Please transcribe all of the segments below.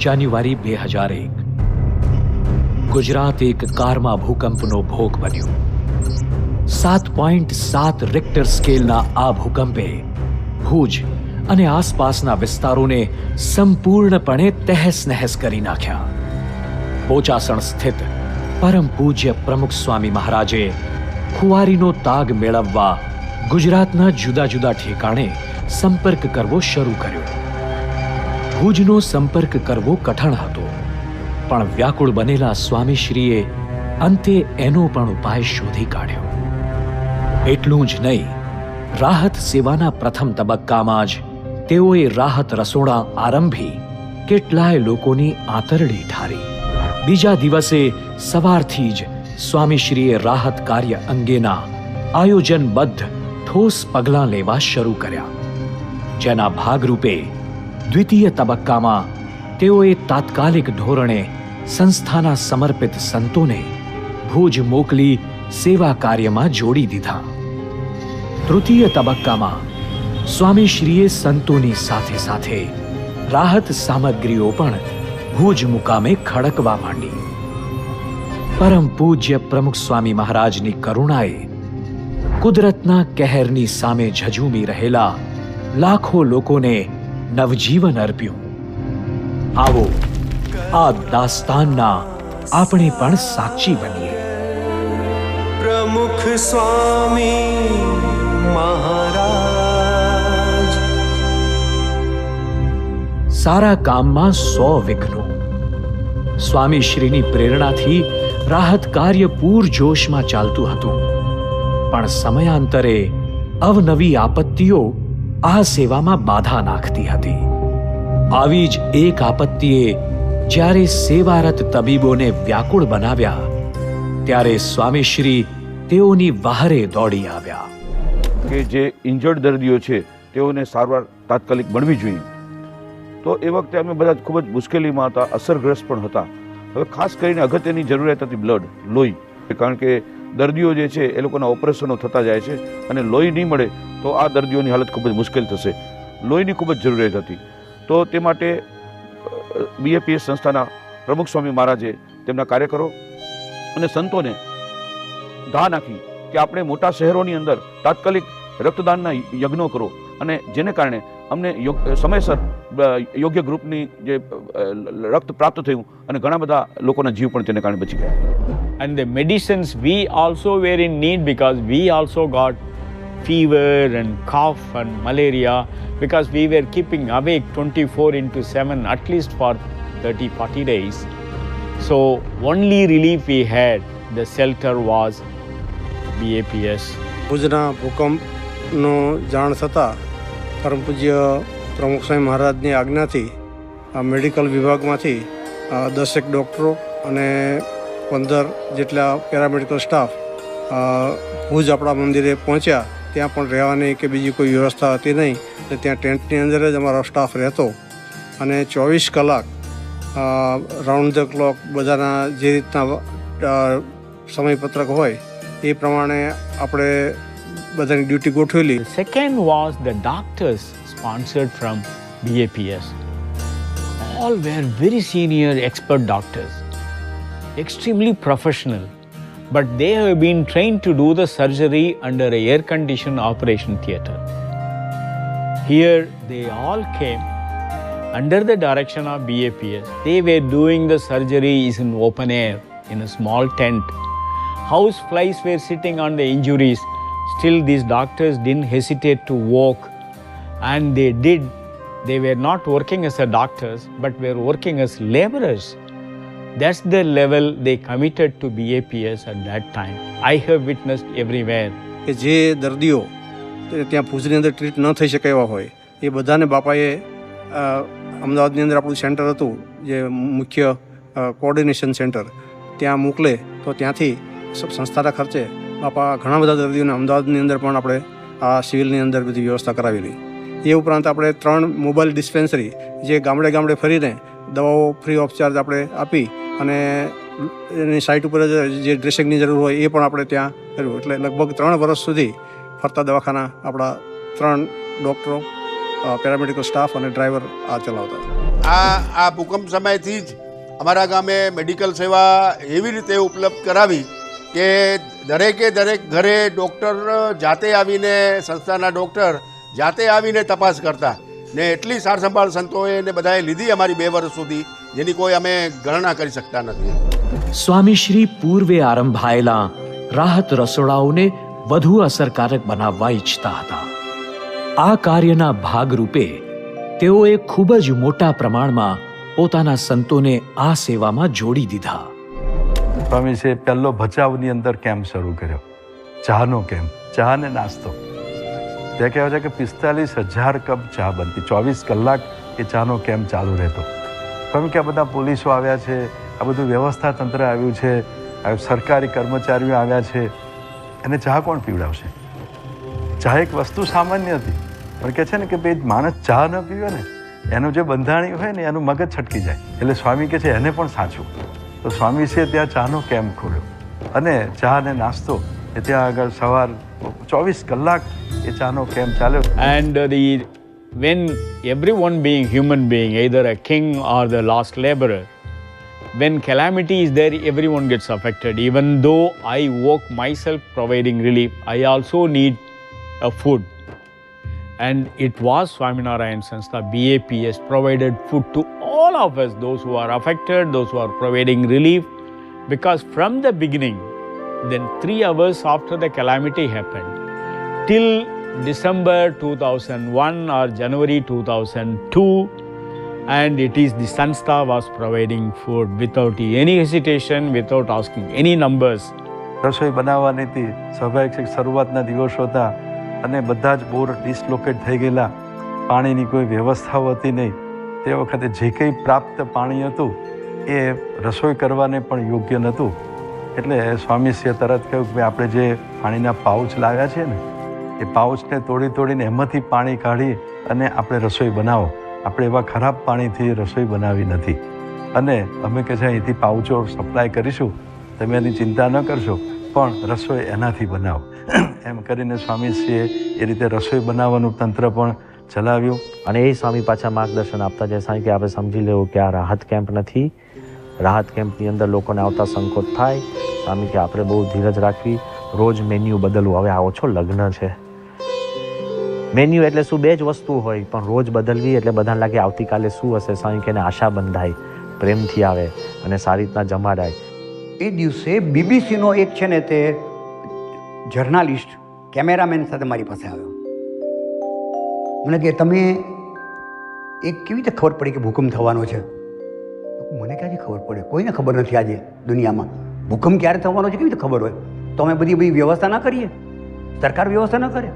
જાન્યુઆરી 2001 ગુજરાત એક કારમા ભૂકંપનો ભોગ બન્યું. 7.7 રિક્ટર સ્કેલના આ ભૂકંપે ભુજ અને આસપાસના વિસ્તારોને સંપૂર્ણપણે તહેસ નહેસ કરી નાખ્યા. બોચાસણ સ્થિત પરમ પૂજ્ય પ્રમુખ સ્વામી મહારાજે ખુવારીનો તાગ મેળવવા ગુજરાતના જુદા જુદા ઠેકાણે સંપર્ક કરવો શરૂ કર્યો. ભુજનો સંપર્ક કરવો કઠણ હતો, પણ વ્યાકુળ બનેલા સ્વામીશ્રીએ અંતે એનો પણ ઉપાય શોધી કાઢ્યો. એટલું જ નહીં, રાહત સેવાના પ્રથમ તબક્કામાં જ તેઓએ રાહત રસોડા આરંભી કેટલાય લોકોની આંતરડી ઠારી. બીજા દિવસે સવારથી જ સ્વામીશ્રીએ રાહત કાર્ય અંગેના આયોજનબદ્ધ ઠોસ પગલાં લેવા શરૂ કર્યા, જેના ભાગરૂપે દ્વિતીય તબક્કામાં તેઓએ તાત્કાલિક ધોરણે સંસ્થાના સમર્પિત સંતોને ભુજ મોકલી સેવા કાર્યમાં જોડી દીધા. તૃતીય તબક્કામાં સ્વામીશ્રીએ સંતોની સાથે સાથે રાહત સામગ્રીઓ પણ ભુજ મુકામે ખડકવા માંડી. પરમ પૂજ્ય પ્રમુખ સ્વામી મહારાજની કરુણાએ કુદરતના કહેરની સામે ઝઝૂમી રહેલા લાખો લોકોને નવજીવન અર્પ્યું. આવો આ દાસ્તાનના આપણે પણ સાક્ષી બનીએ. પ્રમુખ સ્વામી મહારાજ. સારા કામમાં 100 વિઘ્નો. સ્વામીશ્રીની પ્રેરણાથી રાહત કાર્ય પૂરજોશમાં ચાલતું હતું, પણ સમયાંતરે અવનવી આપત્તિઓ આ સેવામાં બાધા નાખતી હતી. આવી જ એક આપત્તિએ જ્યારે સેવારત તબીબોને વ્યાકુળ બનાવ્યા, ત્યારે સ્વામીશ્રી તેઓની વહારે દોડી આવ્યા. કે જે ઇન્જર્ડ દર્દીઓ છે તેઓને સારવાર તાત્કાલિક મળવી જોઈએ. તો એ વખતે અમે બધા ખૂબ જ મુશ્કેલીમાં હતા, અસરગ્રસ્ત પણ હતા. હવે ખાસ કરીને અગત્યની જરૂરિયાત હતી બ્લડ, લોહી. કારણ કે દર્દીઓ જે છે એ લોકોના ઓપરેશનો થતા જાય છે અને લોહી નહીં મળે તો આ દર્દીઓની હાલત ખૂબ જ મુશ્કેલ થશે. લોહીની ખૂબ જ જરૂરિયાત હતી. તો તે માટે BAPS સંસ્થાના પ્રમુખ સ્વામી મહારાજે તેમના કાર્યકરો અને સંતોને ધા નાખી કે આપણે મોટા શહેરોની અંદર તાત્કાલિક રક્તદાનના યજ્ઞો કરો, અને જેને કારણે અમને સમયસર યોગ્ય ગ્રુપની જે રક્ત પ્રાપ્ત થયું અને ઘણા બધા લોકોના જીવ પણ તેને કારણે બચી ગયા. And the medicines we also were in need because we also got fever and cough and malaria because we were keeping awake 24/7 at least for 30-40 days. So only relief we had, the shelter was BAPS. ભુજના ભૂકંપનો જાણ થતાં પરમ પૂજ્ય પ્રમુખ સ્વામી મહારાજની આજ્ઞાથી medical વિભાગમાંથી 10 ડૉક્ટરો અને 15 જેટલા પેરામેડિકલ સ્ટાફ ભુજ આપણા મંદિરે પહોંચ્યા. ત્યાં પણ રહેવાની કે બીજી કોઈ વ્યવસ્થા હતી નહીં, એટલે ત્યાં ટેન્ટની અંદર જ અમારો સ્ટાફ રહેતો અને 24 કલાક રાઉન્ડ ધ ક્લોક બધાના જે રીતના સમયપત્રક હોય એ પ્રમાણે આપણે બધાની ડ્યુટી ગોઠવેલી. Second was the doctors sponsored from BAPS. All were very senior expert doctors, extremely professional, but they have been trained to do the surgery under a air-conditioned operation theatre. Here they all came under the direction of BAPS. They were doing the surgeries in open air in a small tent. House flies were sitting on the injuries. Still these doctors didn't hesitate to walk, and they did. They were not working as a doctors but were working as laborers. That's the level they committed to BAPS at that time. I have witnessed everywhere. કે જે દર્દીઓ ત્યાં ભુજની અંદર treat ન થઈ શકે એવા હોય એ બધાને બાપાએ અમદાવાદની અંદર આપણું સેન્ટર હતું જે મુખ્ય કોઓર્ડિનેશન સેન્ટર, ત્યાં મોકલે તો ત્યાંથી સંસ્થાના ખર્ચે બાપા ઘણા બધા દર્દીઓને અમદાવાદની અંદર પણ આપણે આ સિવિલની અંદર બધી વ્યવસ્થા કરાવેલી. એ ઉપરાંત આપણે 3 મોબાઈલ ડિસ્પેન્સરી જે ગામડે ગામડે ફરીને દવાઓ ફ્રી ઓફ ચાર્જ આપણે આપી અને એની સાઇટ ઉપર જે ડ્રેસિંગની જરૂર હોય એ પણ આપણે ત્યાં કર્યું. એટલે લગભગ 3 વર્ષ સુધી ફરતા દવાખાના આપણા 3 ડૉક્ટરો, પેરામેડિકલ સ્ટાફ અને ડ્રાઈવર આ ચલાવતા. આ ભૂકંપ સમયથી જ અમારા ગામે મેડિકલ સેવા એવી રીતે ઉપલબ્ધ કરાવી કે દરેકે દરેક ઘરે ડૉક્ટર જાતે આવીને, સંસ્થાના ડૉક્ટર જાતે આવીને તપાસ કરતા ને એટલી સારસંભાળ સંતોએ ને બધાએ લીધી અમારી 2 વર્ષ સુધી, જેની કોઈ અમે ગણના કરી શકતા નથી. સ્વામીશ્રી પૂર્વે આરંભાયેલા રાહત રસોડાઓને વધુ અસરકારક બનાવવા ઈચ્છતા હતા. આ કાર્યના ભાગરૂપે તેઓએ ખૂબ જ મોટા પ્રમાણમાં પોતાના સંતોને આ સેવામાં જોડી દીધા. સ્વામીજીએ પહેલો ભચાઉની અંદર કેમ્પ શરૂ કર્યો, ચાનો કેમ્પ, ચા ને નાસ્તો. ત્યાં કહેવાય છે કે 45,000 કપ ચા બનતી, 24 કલાક એ ચાનો કેમ્પ ચાલુ રહેતો. સ્વામી કે આ બધા પોલીસો આવ્યા છે, આ બધું વ્યવસ્થા તંત્ર આવ્યું છે, સરકારી કર્મચારીઓ આવ્યા છે, એને ચા કોણ પીવડાવશે? ચા એક વસ્તુ સામાન્ય હતી, પણ કહે છે ને કે ભાઈ માણસ ચા ન પીવે ને એનું જે બંધાણી હોય ને એનું મગજ છટકી જાય. એટલે સ્વામી કહે છે એને પણ સાચું. તો સ્વામીજીએ ત્યાં ચાનો કેમ્પ ખોલ્યો અને ચા ને નાસ્તો એ ત્યાં આગળ સવાર 24 કલાક એ ચાનો કેમ્પ ચાલ્યો. And when everyone being human being, either a king or the last laborer, when calamity is there, everyone gets affected. Even though I work myself providing relief, I also need a food. And it was Swaminarayan Sanstha, BAPS, provided food to all of us, those who are affected, those who are providing relief. Because from the beginning, then 3 hours after the calamity happened, till December 2001 or January 2002, and it is the Sanstha was providing food without any hesitation, without asking any numbers. રસોઈ બનાવવાની હતી, સ્વાભાવિક છે શરૂઆતના દિવસો હતા અને બધા જ બોર ડિસલોકેટ થઈ ગયેલા, પાણીની કોઈ વ્યવસ્થાઓ હતી નહીં. તે વખતે જે કંઈ પ્રાપ્ત પાણી હતું એ રસોઈ કરવાને પણ યોગ્ય નહોતું. એટલે સ્વામીશ્રીએ તરત કહ્યું કે આપણે જે પાણીના પાઉચ લાવ્યા છે ને એ પાઉચને તોડીને એમાંથી પાણી કાઢી અને આપણે રસોઈ બનાવો. આપણે એવા ખરાબ પાણીથી રસોઈ બનાવી નથી અને અમે કે છે અહીંથી પાઉચો સપ્લાય કરીશું, તમે એની ચિંતા ન કરશો, પણ રસોઈ એનાથી બનાવો. એમ કરીને સ્વામીશ્રીએ એ રીતે રસોઈ બનાવવાનું તંત્ર પણ ચલાવ્યું. અને એ સ્વામી પાછા માર્ગદર્શન આપતા જાય સાંઈ કે આપણે સમજી લેવું કે આ રાહત કેમ્પ નથી, રાહત કેમ્પની અંદર લોકોને આવતા સંકોચ થાય. સ્વામી કે આપણે બહુ ધીરજ રાખવી, રોજ મેન્યુ બદલવું. હવે આ ઓછો લગ્ન છે, મેન્યુ એટલે શું 2 જ વસ્તુ હોય, પણ રોજ બદલવી એટલે બધાને લાગે આવતીકાલે શું હશે. સ્વામી કે આશા બંધાય, પ્રેમથી આવે અને સારી રીતના જમાડાય. એ દિવસે બીબીસીનો એક છે ને તે જર્નાલિસ્ટ કેમેરામેન સાથે મારી પાસે આવ્યો. મને કે તમે કેવી રીતે ખબર પડી કે ભૂકંપ થવાનો છે? મને ક્યાંથી ખબર પડે? કોઈને ખબર નથી આજે દુનિયામાં. ભૂકંપ ક્યારે થવાનો છે કેવી રીતે ખબર હોય? તો અમે બધી વ્યવસ્થા ના કરીએ, સરકાર વ્યવસ્થા ન કરે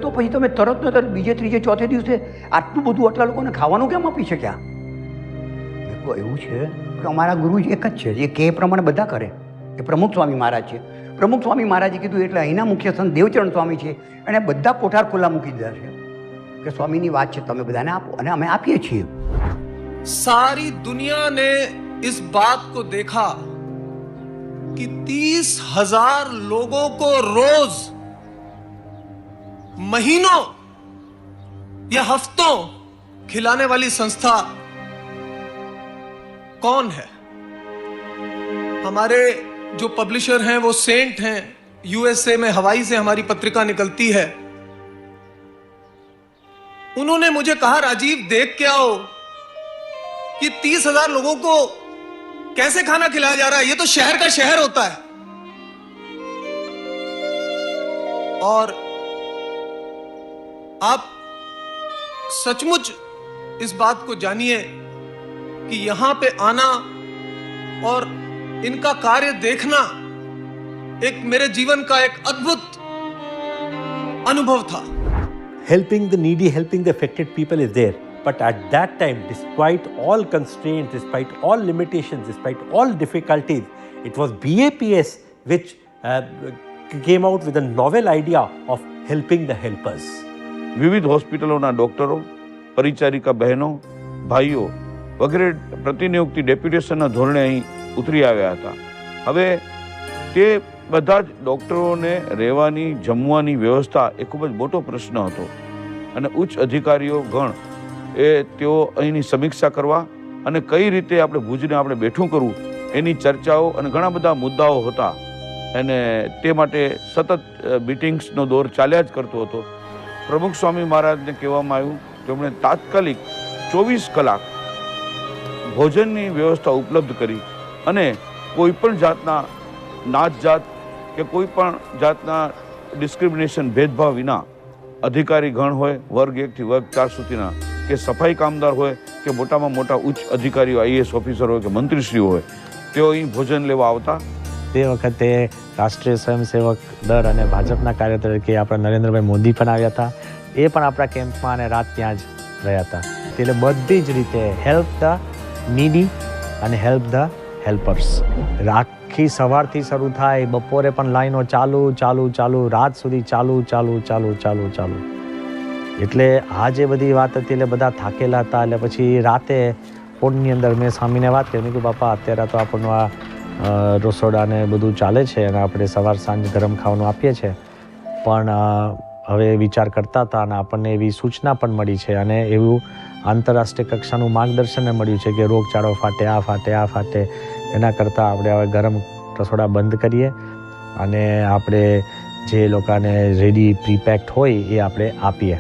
તો પછી તમે તરત ને તરત બીજે ત્રીજે ચોથે દિવસે આટલું બધું આટલા લોકોને ખાવાનું કેમ આપી શક્યા? એવું છે કે અમારા ગુરુ એક જ છે, જે કે પ્રમાણે બધા કરે. એ પ્રમુખ સ્વામી મહારાજ છે. પ્રમુખ સ્વામી મહારાજે કીધું એટલે અહીંના મુખ્ય સંત દેવચરણ સ્વામી છે, એણે બધા કોઠાર ખુલ્લા મૂકી દીધા છે કે સ્વામીની વાત છે, તમે બધાને આપો, અને અમે આપીએ છીએ. सारी दुनिया ने इस बात को देखा कि 30,000 लोगों को रोज, महीनों या हफ्तों खिलाने वाली संस्था कौन है? हमारे जो पब्लिशर हैं वो सेंट हैं. यूएसए में हवाई से हमारी पत्रिका निकलती है. उन्होंने मुझे कहा, राजीव देख के आओ कि 30,000 लोगों को कैसे खाना खिलाया जा रहा है. ये तो शहर का शहर होता है. और आप सचमुच इस बात को जानिए कि यहां पे आना और इनका कार्य देखना एक मेरे जीवन का एक अद्भुत अनुभव था. Helping the needy, helping the affected people is there. But at that time, despite all constraints, despite all limitations, despite all difficulties, it was BAPS which came out with a novel idea of helping the helpers. વિવિધ હોસ્પિટલોના ડોક્ટરો, પરિચારિકા બહેનો, ભાઈઓ વગેરે પ્રતિનિયુક્તિ ડેપ્યુટેશનના ધોરણે અહીં ઉતરી આવ્યા હતા. હવે તે બધા જ ડોક્ટરોને રહેવાની જમવાની વ્યવસ્થા એ ખૂબ જ મોટો પ્રશ્ન હતો અને ઉચ્ચ અધિકારીઓ ગણ તેઓ અહીંની સમીક્ષા કરવા અને કઈ રીતે આપણે ભુજને આપણે બેઠું કરવું એની ચર્ચાઓ અને ઘણા બધા મુદ્દાઓ હતા અને તે માટે સતત મીટિંગ્સનો દોર ચાલ્યા જ કરતો હતો. પ્રમુખ સ્વામી મહારાજને કહેવામાં આવ્યું તેમણે તાત્કાલિક 24 કલાક ભોજનની વ્યવસ્થા ઉપલબ્ધ કરી અને કોઈ પણ જાતના નાત જાત કે કોઈ પણ જાતના ડિસ્ક્રિમિનેશન ભેદભાવ વિના અધિકારી ગણ હોય વર્ગ 1 થી વર્ગ 4 સુધીના કે સફાઈ કામદાર હોય કે મોટામાં મોટા ઉચ્ચ અધિકારીઓ આઈએએસ ઓફિસર હોય કે મંત્રીશ્રીઓ હોય તેઓ અહીં ભોજન લેવા આવતા. તે વખતે રાષ્ટ્રીય સ્વયંસેવક દળ અને ભાજપના કાર્ય તરીકે આપણા નરેન્દ્રભાઈ મોદી પણ આવ્યા હતા. એ પણ આપણા કેમ્પમાં અને રાત ત્યાં જ રહ્યા હતા. એટલે બધી જ રીતે હેલ્પ ધ નીડી અને હેલ્પ ધ હેલ્પર્સ. આખી સવારથી શરૂ થાય, બપોરે પણ લાઈનો ચાલુ ચાલુ ચાલુ, રાત સુધી ચાલુ ચાલુ ચાલુ ચાલુ ચાલુ. એટલે આ જે બધી વાત હતી એટલે બધા થાકેલા હતા. એટલે પછી રાતે ફોનની અંદર મેં સ્વામીને વાત કરી, મેં કીધું બાપા અત્યારે તો આપણનું આ રસોડાને બધું ચાલે છે અને આપણે સવાર સાંજ ગરમ ખાવાનું આપીએ છીએ, પણ હવે વિચાર કરતા હતા અને આપણને એવી સૂચના પણ મળી છે અને એવું આંતરરાષ્ટ્રીય કક્ષાનું માર્ગદર્શન મળ્યું છે કે રોગચાળો ફાટે, આ ફાટે, આ ફાટે, એના કરતાં આપણે હવે ગરમ રસોડા બંધ કરીએ અને આપણે જે લોકોને રેડી પ્રીપેક્ડ હોય એ આપણે આપીએ.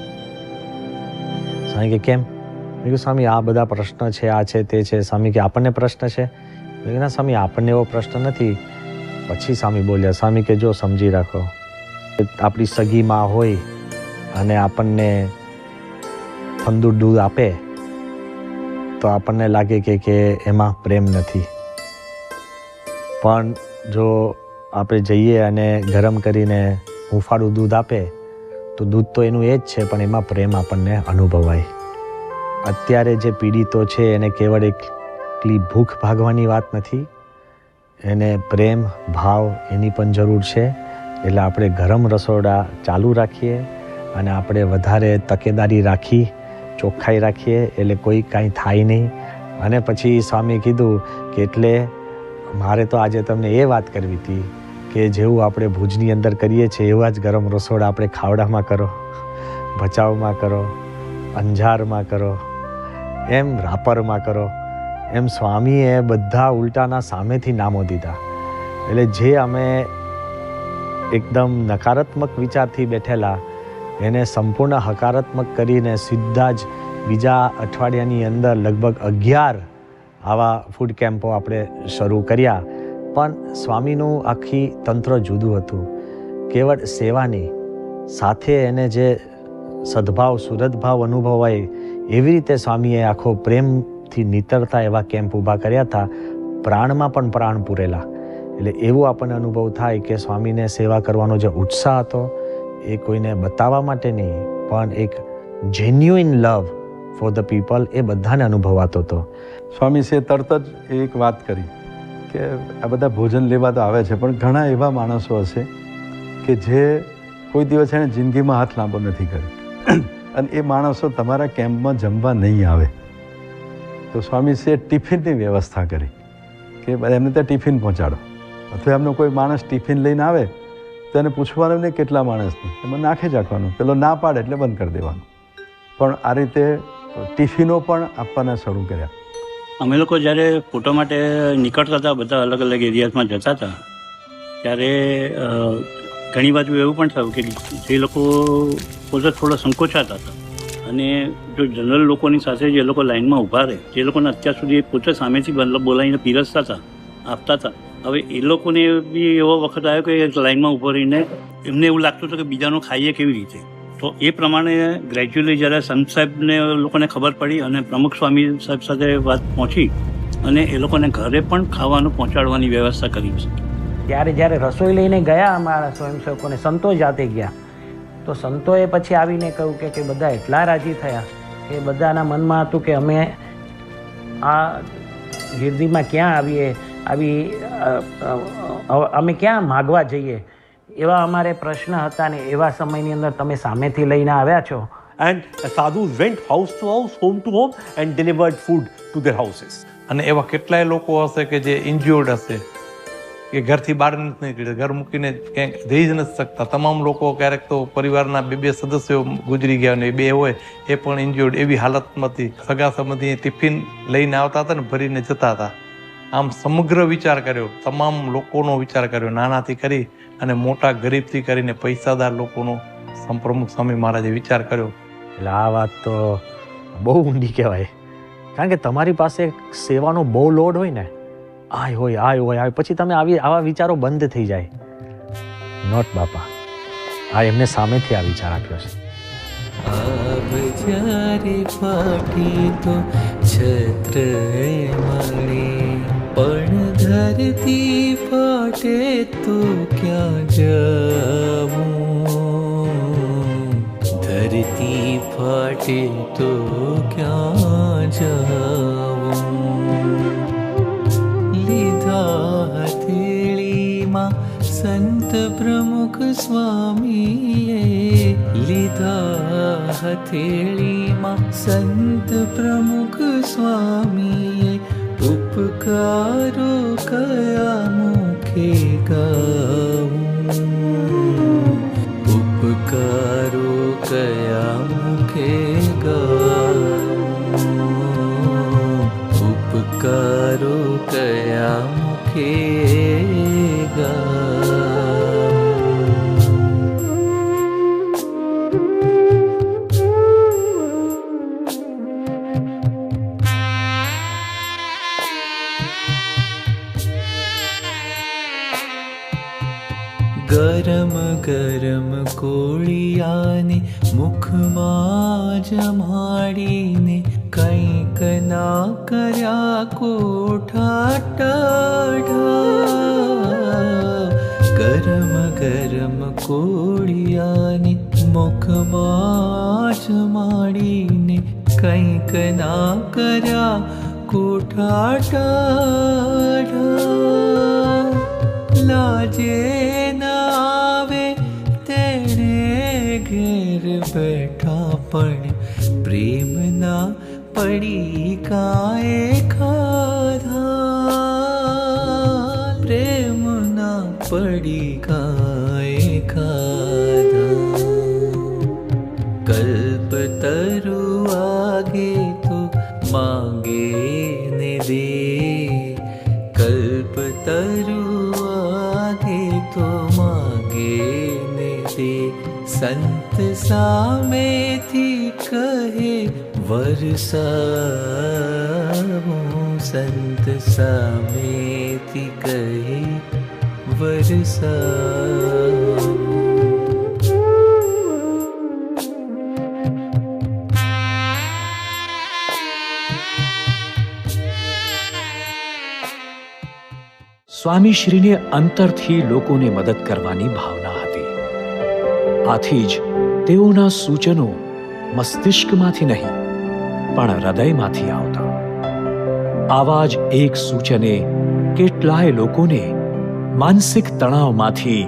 સ્વામી કે કેમ? મેં કીધું સ્વામી આ બધા પ્રશ્ન છે, આ છે તે છે. સ્વામી કે આપણને પ્રશ્ન છે? મેં કીધું ના સ્વામી આપણને એવો પ્રશ્ન નથી. પછી સ્વામી બોલ્યા, સ્વામી કે જો સમજી રાખો, આપણી સગી માં હોય અને આપણને ઠંડુ દૂધ આપે તો આપણને લાગે કે એમાં પ્રેમ નથી, પણ જો આપણે જઈએ અને ગરમ કરીને હુંફાળું દૂધ આપે તો દૂધ તો એનું એ જ છે, પણ એમાં પ્રેમ આપણને અનુભવાય. અત્યારે જે પીડિતો છે એને કેવળ એકલી ભૂખ ભાગવાની વાત નથી, એને પ્રેમ ભાવ એની પણ જરૂર છે. એટલે આપણે ગરમ રસોડા ચાલુ રાખીએ અને આપણે વધારે તકેદારી રાખી, ચોખ્ખાઈ રાખીએ એટલે કોઈ કાંઈ થાય નહીં. અને પછી સ્વામીએ કીધું કે એટલે મારે તો આજે તમને એ વાત કરવી હતી કે જેવું આપણે ભુજની અંદર કરીએ છીએ એવા જ ગરમ રસોડા આપણે ખાવડામાં કરો, ભચાઉમાં કરો, અંજારમાં કરો, એમ રાપરમાં કરો. એમ સ્વામીએ બધા ઉલટાના સામેથી નામો દીધા. એટલે જે અમે એકદમ નકારાત્મક વિચારથી બેઠેલા એને સંપૂર્ણ હકારાત્મક કરીને સીધા જ બીજા અઠવાડિયાની અંદર લગભગ 11 આવા ફૂડ કેમ્પો આપણે શરૂ કર્યા. પણ સ્વામીનું આખી તંત્ર જુદું હતું. કેવળ સેવાની સાથે એને જે સદભાવ સુરતભાવ અનુભવાય એવી રીતે સ્વામીએ આખો પ્રેમથી નીતરતા એવા કેમ્પ ઊભા કર્યા હતા. પ્રાણમાં પણ પ્રાણ પૂરેલા. એટલે એવું આપણને અનુભવ થાય કે સ્વામીને સેવા કરવાનો જે ઉત્સાહ હતો એ કોઈને બતાવવા માટે નહીં, પણ એક genuine love for the people એ બધાને અનુભવાતો હતો. સ્વામીશ્રીએ તરત જ એક વાત કરી કે આ બધા ભોજન લેવા તો આવે છે, પણ ઘણા એવા માણસો હશે કે જે કોઈ દિવસ એને જિંદગીમાં હાથ લાંબો નથી કર્યો અને એ માણસો તમારા કેમ્પમાં જમવા નહીં આવે. તો સ્વામીશ્રીએ ટિફિનની વ્યવસ્થા કરી કે એમને ત્યાં ટિફિન પહોંચાડો, અથવા એમનો કોઈ માણસ ટિફિન લઈને આવે તો એને પૂછવાનું નહીં કેટલા માણસની, એમાં નાખી જ રાખવાનું, પેલો ના પાડે એટલે બંધ કરી દેવાનું. પણ આ રીતે ટિફિનો પણ આપવાના શરૂ કર્યા. અમે લોકો જ્યારે ફોટો માટે નીકળતા હતા, બધા અલગ અલગ એરિયાઝમાં જતા હતા, ત્યારે ઘણી બાજુ એવું પણ થયું કે જે લોકો પોતે થોડા સંકોચાતા હતા અને જો જનરલ લોકોની સાથે જે લોકો લાઇનમાં ઊભા રહે, જે લોકોને અત્યાર સુધી પોતે સામેથી બોલાવીને પીરસતા હતા, આપતા હતા, હવે એ લોકોને બી એવો વખત આવ્યો કે લાઇનમાં ઊભો રહીને એમને એવું લાગતું હતું કે બીજાનું ખાઈએ કેવી રીતે. તો એ પ્રમાણે ગ્રેજ્યુઅલી જ્યારે સંત સાહેબને લોકોને ખબર પડી અને પ્રમુખ સ્વામી સાહેબ સાથે વાત પહોંચી અને એ લોકોને ઘરે પણ ખાવાનું પહોંચાડવાની વ્યવસ્થા કરી છે. ત્યારે જ્યારે રસોઈ લઈને ગયા અમારા સ્વયંસેવકોને, સંતો જાતે ગયા, તો સંતોએ પછી આવીને કહ્યું કે બધા એટલા રાજી થયા કે એ બધાના મનમાં હતું કે અમે આ ગીર્દીમાં ક્યાં અમે ક્યાં માગવા જઈએ, એવા અમારે પ્રશ્ન હતા ને એવા સમયની અંદર તમે સામેથી લઈને આવ્યા છો. And sadhus went house to house, home to home and delivered food to their houses. અને એવા કેટલાય લોકો હશે કે જે ઇન્જ્યોર્ડ હશે, કે ઘરથી બહાર નથી નીકળે, ઘર મૂકીને ક્યાંક જઈ જ નથી શકતા. તમામ લોકો ક્યારેક તો પરિવારના બે સદસ્યો ગુજરી ગયા ને બે હોય એ પણ ઇન્જ્યોર્ડ, એવી હાલતમાં હતી. સગા સંબંધી ટિફિન લઈને આવતા હતા ને ભરીને જતા હતા. આમ સમગ્ર વિચાર કર્યો, તમામ લોકોનો વિચાર કર્યો, નાનાથી કરી અને મોટા ગરીબથી કરીને પૈસાદાર લોકોનો પ્રમુખ સ્વામી મહારાજે વિચાર કર્યો. એટલે આ વાત તો બહુ ઊંડી કહેવાય, કારણ કે તમારી પાસે સેવાનો બહુ લોડ હોય ને, આય હોય પછી તમે આવા વિચારો બંધ થઈ જાય. નોટ બાપા, આ એમને સામેથી આ વિચાર આપ્યો છે. જ્યારે ફાટી તો છત્ર મળે, પણ ધરતી ફાટે તો ક્યાં જવું, ધરતી ફાટે તો ક્યાં જવું. લીધા હથેળીમાં સંત પ્રમુખ સ્વામીએ, લીધા હથેળીમાં સંત પ્રમુખ સ્વામીએ, ઉપકારો કયા મુખે ગાવું, ઉપકારો કયા મુખે ગાવું, ઉપકારો કયા મુખે ગાવું. ગરમ ગરમ કોળિયાને મુખમાં જમાડીને, કંઈક ના કર્યા કોઠા ટાઢા. ગરમ ગરમ કોળિયાને મુખમાં જમાડીને, કંઈક ના કર્યા કોઠા ટાઢા. લાજે આવે તેણે ઘેર બેઠા, પણ પ્રેમના પડીકાએ ખાધા, પ્રેમના પડીકાએ ખાધા. કલ્પતરુ આગે તો માંગે ને દે, કલ્પતરુ તો માંગે ને દે. સંત સામેથી કહે વરસાવું, સંત સામેથી કહે વરસાવું. સ્વામીશ્રીને અંતરથી લોકોને મદદ કરવાની ભાવના હતી. આથી જ તેઓના સૂચનો મસ્તિષ્કમાંથી નહીં પણ હૃદયમાંથી આવતા. આવા જ એક સૂચને કેટલાય લોકોને માનસિક તણાવમાંથી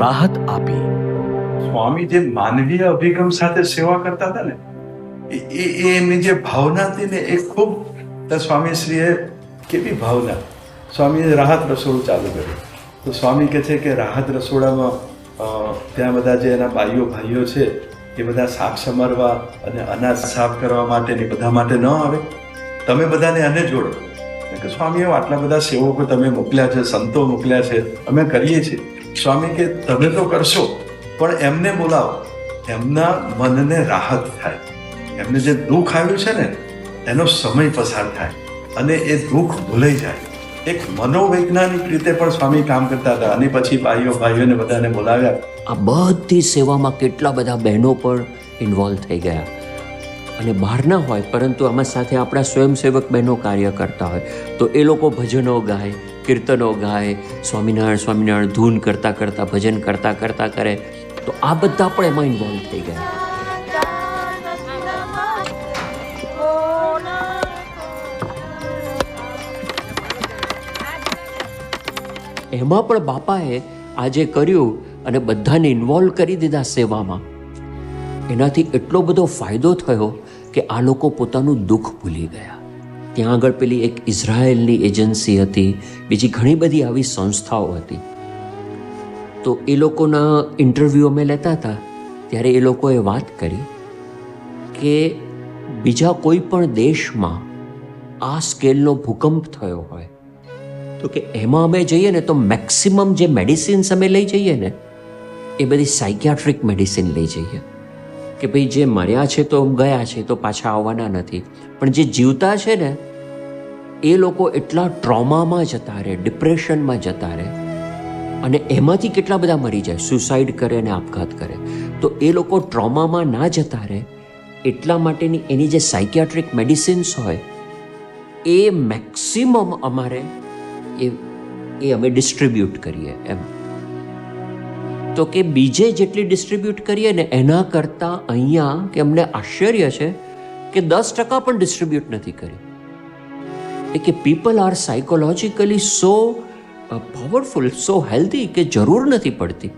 રાહત આપી. સ્વામી જે માનવીય અભિગમ સાથે સેવા કરતા હતા ને, એની જે ભાવના હતી ને, એ ખૂબ સ્વામીશ્રીએ કેવી ભાવના. સ્વામીએ રાહત રસોડું ચાલુ કર્યું. તો સ્વામી કહે છે કે રાહત રસોડામાં ત્યાં બધા જે એના ભાઈઓ છે એ બધા શાક સમારવા અને અનાજ સાફ કરવા માટે ને બધા માટે ન આવે, તમે બધાને આને જોડો. કે સ્વામીએ આટલા બધા સેવકો તમે મોકલ્યા છે, સંતો મોકલ્યા છે, અમે કરીએ છીએ. સ્વામી કે તમે તો કરશો, પણ એમને બોલાવો, એમના મનને રાહત થાય, એમને જે દુઃખ આવ્યું છે ને એનો સમય પસાર થાય અને એ દુઃખ ભૂલાઈ જાય. એક મનોવૈજ્ઞાનિક રીતે પણ સ્વામી કામ કરતા હતા. અને પછી ભાઈઓને બધાને બોલાવ્યા. આ બધી સેવામાં કેટલા બધા બહેનો પણ ઇન્વોલ્વ થઈ ગયા, અને બહારના હોય પરંતુ આમાં સાથે આપણા સ્વયંસેવક બહેનો કાર્ય કરતા હોય, તો એ લોકો ભજનો ગાય, કીર્તનો ગાય, સ્વામિનારાયણ સ્વામિનારાયણ ધૂન કરતાં કરતાં ભજન કરતાં કરતાં કરે, તો આ બધા પણ એમાં ઇન્વોલ્વ થઈ ગયા. એમાં પણ બાપાએ આજે કર્યું અને બધાને ઇન્વોલ્વ કરી દીધા સેવામાં. એનાથી એટલો બધો ફાયદો થયો કે આ લોકો પોતાનું દુઃખ ભૂલી ગયા. ત્યાં આગળ પેલી એક ઇઝરાયેલની એજન્સી હતી, બીજી ઘણી બધી આવી સંસ્થાઓ હતી. તો એ લોકોના ઇન્ટરવ્યૂ અમે લેતા હતા ત્યારે એ લોકોએ વાત કરી કે બીજા કોઈ પણ દેશમાં આ સ્કેલનો ભૂકંપ થયો હોય તો કે એમાં અમે જઈએ ને તો મેક્સિમમ જે મેડિસિન્સ અમે લઈ જઈએ ને એ બધી સાયકિયાટ્રિક મેડિસિન લઈ જઈએ કે ભાઈ જે મર્યા છે તો ગયા છે તો પાછા આવવાના નથી, પણ જે જીવતા છે ને એ લોકો એટલા ટ્રોમામાં જતા રહે, ડિપ્રેશનમાં જતા રહે અને એમાંથી કેટલા બધા મરી જાય, સુસાઇડ કરે અને આપઘાત કરે. તો એ લોકો ટ્રોમામાં ના જતા રહે એટલા માટેની એની જે સાયકિયાટ્રિક મેડિસિન્સ હોય એ મેક્સિમમ અમારે એ અમે ડિસ્ટ્રીબ્યુટ કરીએ એમ. તો કે બીજે જેટલી ડિસ્ટ્રીબ્યુટ કરીએ ને એના કરતાં અહીંયા કે અમને આશ્ચર્ય છે કે 10% પણ ડિસ્ટ્રીબ્યુટ નથી કરી. કે people are psychologically so powerful, so healthy કે જરૂર નથી પડતી.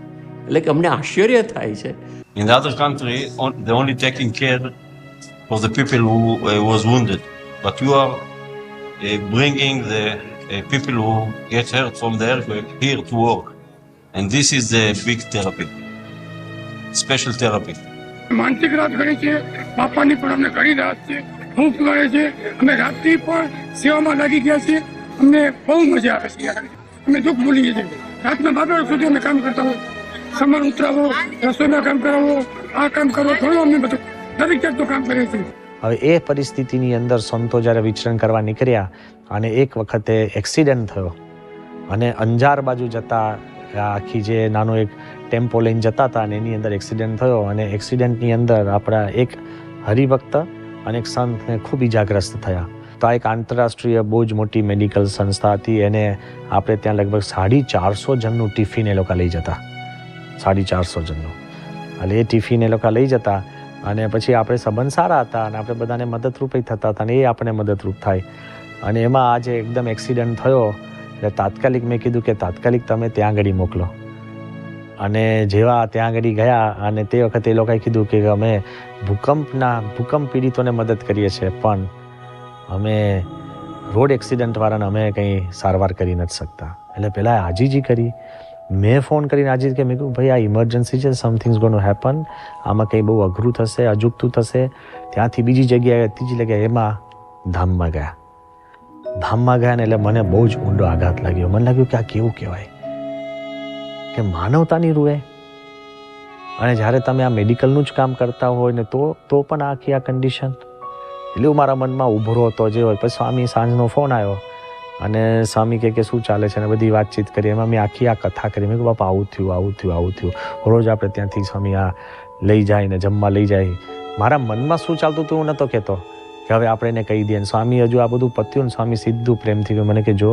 એટલે કે અમને આશ્ચર્ય થાય છે. In the other country, they only taking care for the people who was wounded, but you are bringing the people who get hurt from the earthquake here to work, and this is the big therapy, special therapy. માનસિક રાત ગણી છે, બાપાની પણ અમને ઘણી રાત છે, ખૂબ ગણે છે. અમે રાતથી પણ સેવામાં લાગી ગયા છીએ. અમને બહુ મજા આવે છે. અમે દુઃખ ભૂલીએ છીએ. રાતના 12 વાગ્યા સુધી અમે કામ કરતા હોય, સામાન ઉતરાવો, રસોઈના કામ કરાવો, આ કામ કરો, ઘણું અમે બધું દરેક જાતનું કામ કરીએ છીએ. હવે એ પરિસ્થિતિની અંદર સંતો જ્યારે વિચરણ કરવા નીકળ્યા અને એક વખતે એક્સિડન્ટ થયો અને અંજાર બાજુ જતા આખી જે નાનો એક ટેમ્પો લઈને જતા હતા અને એની અંદર એક્સિડન્ટ થયો અને એક્સિડન્ટની અંદર આપણા એક હરિભક્ત અને એક સંતને ખૂબ ઇજાગ્રસ્ત થયા. તો આ એક આંતરરાષ્ટ્રીય બહુ જ મોટી મેડિકલ સંસ્થા હતી. એને આપણે ત્યાં લગભગ 450 જણનું ટિફિન એ લોકો લઈ જતા, 450 જણનું. એટલે એ ટિફિન એ લોકો લઈ જતા અને પછી આપણે સંબંધ સારા હતા અને આપણે બધાને મદદરૂપ થતા હતા અને એ આપણે મદદરૂપ થાય. અને એમાં આજે એકદમ એક્સિડન્ટ થયો એટલે તાત્કાલિક મેં કીધું કે તાત્કાલિક તમે ત્યાં આગળ મોકલો. અને જેવા ત્યાં આગળ ગયા અને તે વખતે એ લોકોએ કીધું કે અમે ભૂકંપ પીડિતોને મદદ કરીએ છીએ પણ અમે રોડ એક્સિડન્ટવાળાને અમે કંઈ સારવાર કરી નથી શકતા. એટલે પહેલાં આજીજી કરી. મેં ફોન કરીને આજીજી કે મેં કહ્યું ભાઈ આ ઇમરજન્સી છે, સમથિંગ્સ ગોન હેપન, આમાં કંઈ બહુ અઘરું થશે, અજુગતું થશે. ત્યાંથી બીજી જગ્યાએ, ત્રીજી જગ્યાએ એમાં ધામમાં ગયા. ધામમાં ગયા ને એટલે મને બહુ જ ઊંડો આઘાત લાગ્યો. મને લાગ્યું કે આ કેવું કહેવાય કે માનવતાની રૂએ. અને જ્યારે તમે આ મેડિકલનું જ કામ કરતા હોય ને તો પણ આખી આ કન્ડિશન. એટલે હું મારા મનમાં ઉભરો હતો જે હોય. પછી સ્વામી સાંજનો ફોન આવ્યો અને સ્વામી કે શું ચાલે છે ને બધી વાતચીત કરી. એમાં મેં આખી આ કથા કરી. મેં કહ્યું બાપા આવું થયું. રોજ આપણે ત્યાંથી સ્વામી આ લઈ જાય ને જમવા લઈ જાય. મારા મનમાં શું ચાલતું હતું હું નહોતો કહેતો કે હવે આપણે એને કહી દઈએ. સ્વામી હજુ આ બધું પત્યું ને સ્વામી સીધું પ્રેમથી કહ્યું મને કે જો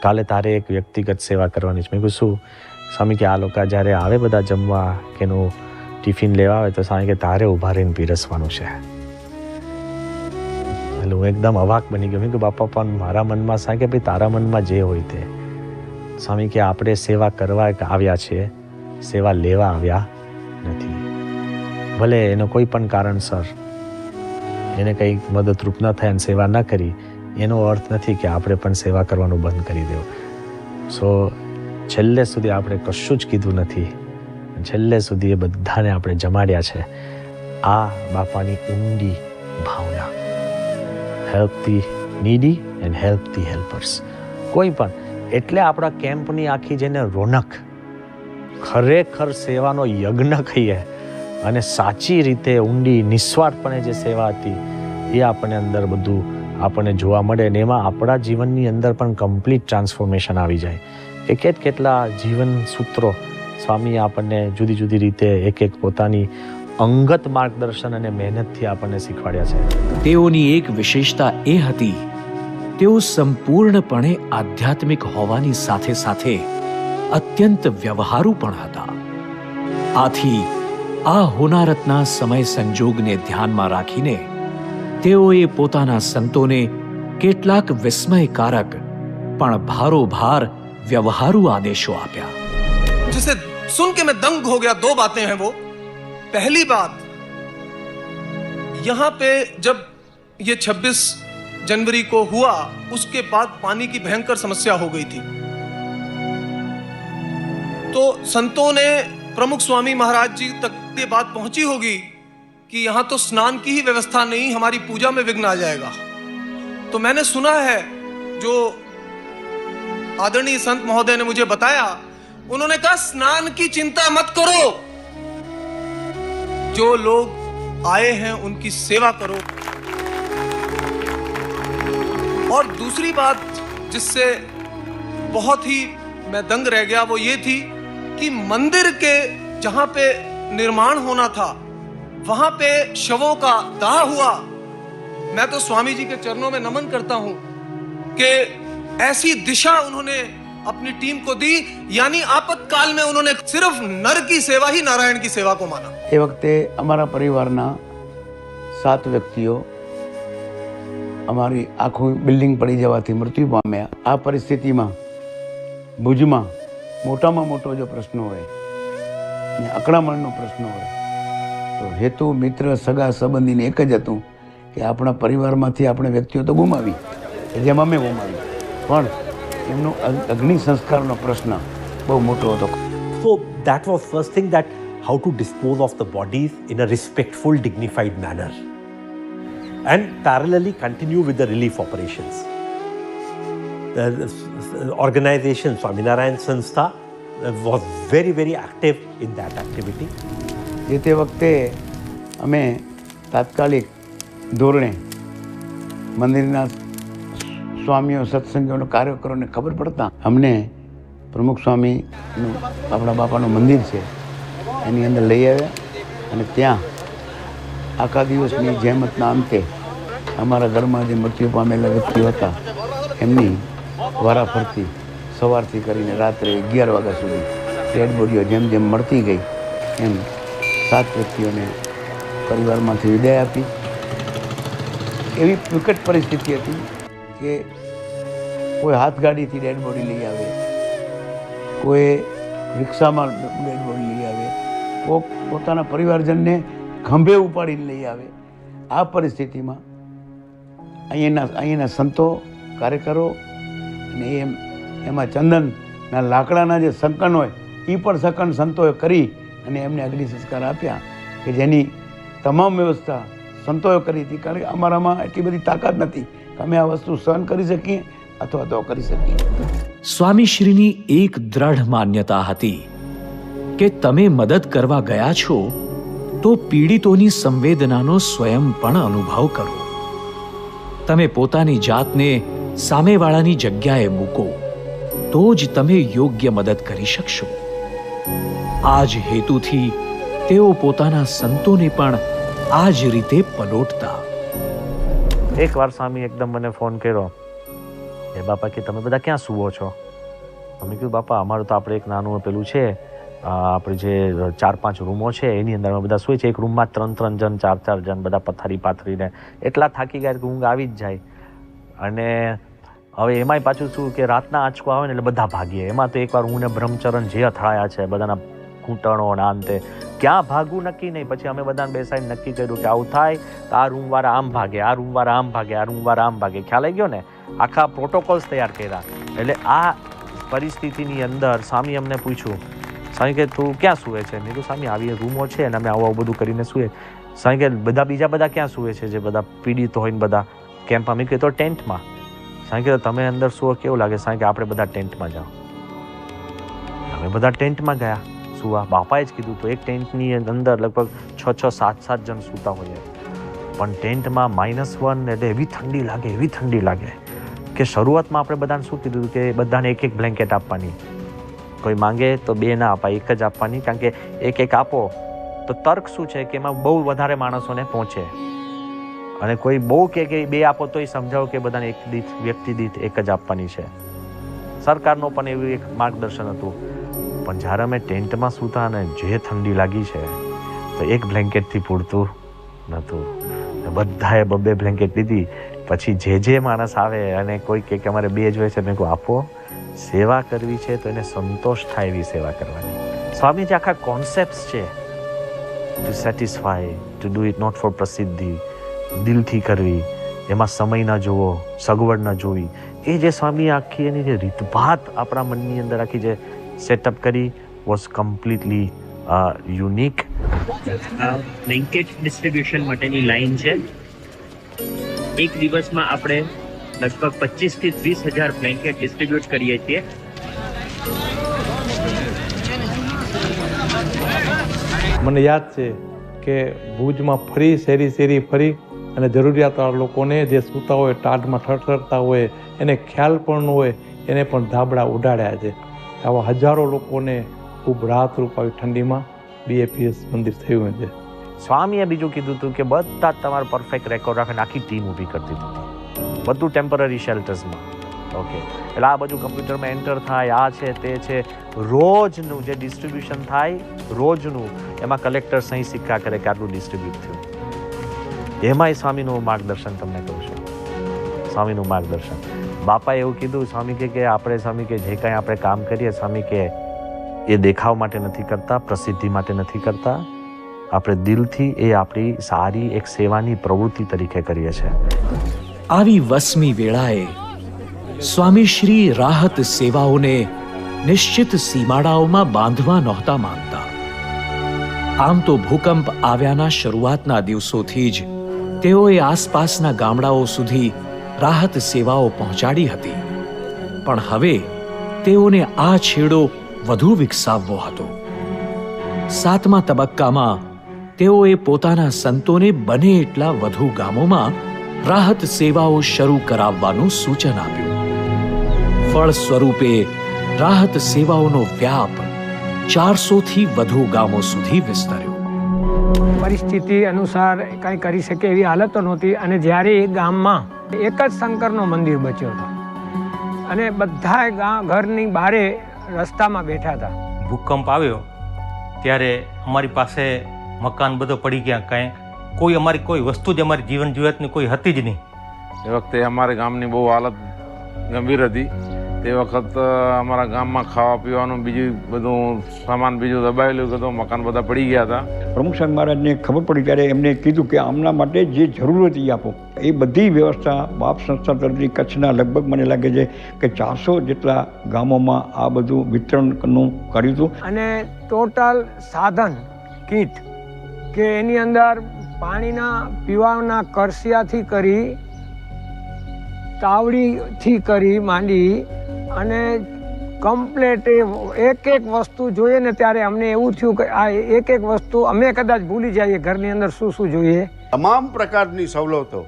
કાલે તારે એક વ્યક્તિગત સેવા કરવાની છે. મેં કહ્યું શું? સ્વામી કે આ લોકો જ્યારે આવે બધા જમવા કે એનું ટિફિન લેવા આવે તો સ્વામી કે તારે ઊભા રહીને પીરસવાનું છે. એટલે હું એકદમ અવાક બની ગયો. મેં કહ્યું બાપા પણ મારા મનમાં સાહેબ કે ભાઈ તારા મનમાં જે હોય તે. સ્વામી કે આપણે સેવા કરવા આવ્યા છીએ, સેવા લેવા આવ્યા નથી. ભલે એનો કોઈ પણ કારણસર એને કંઈ મદદરૂપ ન થાય અને સેવા ન કરી એનો અર્થ નથી કે આપણે પણ સેવા કરવાનું બંધ કરી દેવું. સો છેલ્લે સુધી આપણે કશું જ કીધું નથી. છેલ્લે સુધી એ બધાને આપણે જમાડ્યા છે. આ બાપાની ઊંડી ભાવના, help the needy and help the helpers. કોઈ પણ એટલે આપણા કેમ્પની આખી જેને રોનક, ખરેખર સેવાનો યજ્ઞ કહીએ અને સાચી રીતે ઊંડી નિસ્વાર્થપણે જે સેવા હતી એ આપણને અંદર બધું આપણને જોવા મળે. અને એમાં આપણા જીવનની અંદર પણ કમ્પ્લીટ ટ્રાન્સફોર્મેશન આવી જાય કે કેટલા જીવન સૂત્રો સ્વામી આપણને જુદી જુદી રીતે એક પોતાની અંગત માર્ગદર્શન અને મહેનતથી આપણને શીખવાડ્યા છે. તેઓની એક વિશેષતા એ હતી તેઓ સંપૂર્ણપણે આધ્યાત્મિક હોવાની સાથે સાથે અત્યંત વ્યવહારુ પણ હતા. આથી આ હોનારતના સમય સંજોગને ધ્યાનમાં રાખીને તેઓએ પોતાના સંતોને કેટલાક વિસ્મયકારક પણ ભારોભાર વ્યવહારુ આદેશો આપ્યા. जिसे सुन के मैं दंग हो गया. 2 बातें हैं वो. पहली बात, यहां पे जब ये 26 जनवरी को हुआ, उसके बाद पानी की भयंकर समस्या हो गई थी. तो संतों ने, प्रमुख स्वामी महाराज जी तक ये बात पहुंची होगी कि यहां तो स्नान की ही व्यवस्था नहीं, हमारी पूजा में विघ्न आ जाएगा. तो मैंने सुना है, जो आदरणीय संत महोदय ने मुझे बताया, उन्होंने कहा स्नान की चिंता मत करो, जो लोग आए हैं उनकी सेवा करो. और दूसरी बात जिससे बहुत ही मैं दंग रह गया, वो ये थी कि मंदिर के जहां पे निर्माण होना था, वहां पे शवों का दाह हुआ. मैं तो स्वामी जी के चरणों में नमन करता हूं कि ऐसी दिशा उन्होंने अपनी टीम को दी. यानी आपत्काल में उन्होंने सिर्फ नर की सेवा ही नारायण की सेवा को माना. એ વખતે અમારા પરિવારના 7 વ્યક્તિઓ અમારી આખું બિલ્ડિંગ પડી જવાથી મૃત્યુ પામ્યા. આ પરિસ્થિતિમાં ભુજમાં મોટામાં મોટો જો પ્રશ્ન હોય ને અકળામણનો પ્રશ્ન હોય તો હેતુ મિત્ર સગા સંબંધીને એક જ હતું કે આપણા પરિવારમાંથી આપણે વ્યક્તિઓ તો ગુમાવી, જેમ અમે ગુમાવી, પણ એમનો અગ્નિ સંસ્કારનો પ્રશ્ન બહુ મોટો હતો. So that was first thing, that how to dispose of the bodies in a respectful, dignified manner, and parallelly continue with the relief operations. The organization Swaminarayan Sanstha was very, very active in that activity. જે તે વખતે અમે તાત્કાલિક ધોરણે મંદિરના સ્વામીઓ, સત્સંગીઓનો કાર્યકરોને ખબર પડતા અમને પ્રમુખ સ્વામીનું, આપણા બાપાનું મંદિર છે એની અંદર લઈ આવ્યા અને ત્યાં આખા દિવસની જહેમતના અંતે અમારા ઘરમાં જે મૃત્યુ પામેલા વ્યક્તિઓ હતા એમની વારાફરતી સવારથી કરીને રાત્રે 11 વાગ્યા સુધી ડેડ બોડીઓ જેમ જેમ મળતી ગઈ એમ 7 વ્યક્તિઓને પરિવારમાંથી વિદાય આપી. એવી વિકટ પરિસ્થિતિ હતી કે કોઈ હાથગાડીથી ડેડ બોડી લઈ આવે, કોઈ રિક્ષામાં ડેડ બોડી લઈ આવે, કોઈ પોતાના પરિવારજનને ખંભે ઉપાડીને લઈ આવે. આ પરિસ્થિતિમાં અહીંના સંતો, કાર્યકરો અને એમાં ચંદનના લાકડાના જે સંકન હોય એ પણ સંકન સંતોએ કરી અને એમને અગ્નિ સંસ્કાર આપ્યા કે જેની તમામ વ્યવસ્થા સંતોએ કરી હતી. કારણ કે અમારામાં એટલી બધી તાકાત નથી કે અમે આ વસ્તુ સહન કરી શકીએ અથવા તો કરી શકીએ. સ્વામીશ્રીની એક દ્રઢ માન્યતા હતી કે તમે મદદ કરવા ગયા છો તો પીડિતોની સંવેદનાનો સ્વયં પણ અનુભવ કરો. તમે પોતાની જાતને સામેવાળાની જગ્યાએ મૂકો તો જ તમે યોગ્ય મદદ કરી શકશો. આ જ હેતુથી તેઓ પોતાના સંતોને પણ આ જ રીતે પલોટતા. એકવાર સ્વામી એકદમ મને ફોન કર્યો, એ બાપા કે તમે બધા ક્યાં સૂવો છો? અમે કીધું બાપા અમારું તો આપણે એક નાનું પેલું છે, આપણે જે 4-5 રૂમો છે એની અંદર અમે બધા સૂઈએ છીએ. એક રૂમમાં 3-3 જણ, 4-4 જણ, બધા પથારી પાથરીને એટલા થાકી ગયા કે ઊંઘ આવી જ જાય. અને હવે એમાંય પાછું શું કે રાતના આંચકો આવે ને એટલે બધા ભાગીએ. એમાં તો એકવાર હું ને બ્રહ્મચરણ જે અથડાયા છે બધાના ઘૂંટણો ના અંતે, ક્યાં ભાગવું નક્કી નહીં. પછી અમે બધાને બેસાડીને નક્કી કર્યું કે આવું થાય તો આ રૂમવાળા આમ ભાગે, આ રૂમવાળા આમ ભાગે, આ રૂમવાળા આમ ભાગે. ખ્યાલ આવી ગયો ને? આખા પ્રોટોકોલ્સ તૈયાર કર્યા. એટલે આ પરિસ્થિતિની અંદર સ્વામી અમને પૂછ્યું, સ્વામી કે તું ક્યાં સૂવે છે? મેં કીધું સ્વામી આવી રૂમો છે અને અમે આવું બધું કરીને સૂએ. સ્વામી કે બીજા બધા ક્યાં સૂવે છે જે બધા પીડિત હોય ને બધા કેમ્પમાં? મેં કીધું તો ટેન્ટમાં. સ્વામી કે તમે અંદર સૂવો કેવું લાગે? સ્વામી કે આપણે બધા ટેન્ટમાં જાઓ. અમે બધા ટેન્ટમાં ગયા સૂવા. બાપાએ જ કીધું તો એક ટેન્ટની અંદર લગભગ 6-7 જણ સૂતા હોઈએ. પણ ટેન્ટમાં -1 એટલે એવી ઠંડી લાગે, એવી ઠંડી લાગે કે શરૂઆતમાં આપણે બધાને શું કીધું કે બધાને એક બ્લેન્કેટ આપવાની. કોઈ માંગે તો 2 ના અપાય, એક જ આપવાની. કારણ કે એક આપો તો તર્ક શું છે કે એમાં બહુ વધારે માણસોને પહોંચે. અને કોઈ બહુ કે 2 આપો તોય સમજાવો કે બધાને વ્યક્તિ દીઠ એક જ આપવાની છે. સરકારનો પણ એવું એક માર્ગદર્શન હતું. પણ જ્યારે અમે ટેન્ટમાં સૂતા અને જે ઠંડી લાગી છે તો એક બ્લેન્કેટથી પૂરતું નહોતું. બધાએ 2 બ્લેન્કેટ લીધી. પછી જે માણસ આવે અને કોઈ કે અમારે 2 જોઈએ છે, મેં કહું આપો. સેવા કરવી છે તો એને સંતોષ થાય એવી સેવા કરવાની. સ્વામી જે આખા કોન્સેપ્ટ છે, to satisfy, to do it not for પ્રસિદ્ધિ, દિલથી કરવી, એમાં સમય ન જોવો, સગવડ ન જોવી, એ જે સ્વામી આખી એની જે રીતભાત આપણા મનની અંદર આખી જે સેટઅપ કરી was completely unique. Blanket distribution માટેની લાઈન છે. એક દિવસમાં આપણે લગભગ 25 થી 30,000 બ્લેન્કેટ ડિસ્ટ્રીબ્યુટ કરીએ છીએ. મને યાદ છે કે ભુજમાં શેરી શેરી ફરી અને જરૂરિયાતવાળા લોકોને જે સૂતા હોય, ટાઢમાં ઠરઠરતા હોય, એને ખ્યાલ પણ ન હોય, એને પણ ધાબળા ઉડાડ્યા છે. આવા હજારો લોકોને ખૂબ રાહતરૂપ આવી ઠંડીમાં BAPS મંદિર થયું છે. સ્વામીએ બીજું કીધું હતું કે બધા જ તમારું પરફેક્ટ રેકોર્ડ રાખીને આખી ટીમ ઊભી કરતી હતી, બધું ટેમ્પરરી શેલ્ટર્સમાં. ઓકે, એટલે આ બધું કમ્પ્યુટરમાં એન્ટર થાય, આ છે તે છે, રોજનું જે ડિસ્ટ્રીબ્યુશન થાય રોજનું, એમાં કલેક્ટર સહી સિક્કા કરે કે આટલું ડિસ્ટ્રીબ્યુટ થયું. એમાંય સ્વામીનું માર્ગદર્શન તમને કહું છું, સ્વામીનું માર્ગદર્શન. બાપાએ એવું કીધું, સ્વામી કે આપણે સ્વામી કે જે કાંઈ આપણે કામ કરીએ સ્વામી કે એ દેખાવ માટે નથી કરતા, પ્રસિદ્ધિ માટે નથી કરતા, આપણે દિલથી એ આપણી સારી એક સેવાની પ્રવૃત્તિ તરીકે કરીએ છીએ. આવી વસમી વેળાએ સ્વામી શ્રી રાહત સેવાઓને નિશ્ચિત સીમાડાઓમાં બાંધવા નહોતા માંગતા. આમ તો ભૂકંપ આવ્યાના શરૂઆતના દિવસોથી જ તેઓએ આસપાસના ગામડાઓ સુધી રાહત સેવાઓ પહોંચાડી હતી, પણ હવે તેઓને આ છેડો વધુ વિકસાવવો હતો. 7મા તબક્કામાં તેઓએ પોતાના સંતોને બને એટલા વધુ ગામોમાં રાહત સેવાઓ શરૂ કરાવવાનું સૂચન આપ્યું. ફળ સ્વરૂપે રાહત સેવાઓનો વ્યાપ 400થી વધુ ગામો સુધી વિસ્તર્યો. પરિસ્થિતિ અનુસાર કંઈ કરી શકે એવી હાલત નહોતી, અને જ્યારે એ ગામમાં એક જ શંકરનો મંદિર બચ્યો હતો અને બધા ઘરની બારે રસ્તામાં બેઠા હતા. ભૂકંપ આવ્યો ત્યારે અમારી પાસે મકાન બધો પડી ગયા, કાંઈ કોઈ અમારી કોઈ વસ્તુ જ અમારી જીવન જીવતની કોઈ હતી જ નહીં. એ વખતે અમારા ગામની બહુ હાલત ગંભીર હતી. તે વખત અમારા ગામમાં ખાવા પીવાનું બીજું બધું સામાન બીજું દબાયેલું હતું, મકાન બધા પડી ગયા હતા. પ્રમુખ સ્વામી મહારાજને ખબર પડી ત્યારે એમને કીધું કે આમના માટે જે જરૂર હતી આપો. એ બધી વ્યવસ્થા બાપ સંસ્થા તરફથી કચ્છના લગભગ મને લાગે છે કે 400 જેટલા ગામોમાં આ બધું વિતરણનું કર્યું હતું. અને ટોટલ સાધન કીટ કે એની અંદર પાણીના પીવાના કરસિયાથી કરી, તાવડીથી કરી માંડી અને કમ્પ્લેટ એક એક વસ્તુ જોઈએ ને ત્યારે અમને એવું થયું કે આ એક એક વસ્તુ અમે કદાચ ભૂલી જઈએ ઘરની અંદર શું શું જોઈએ. તમામ પ્રકારની સવલતો,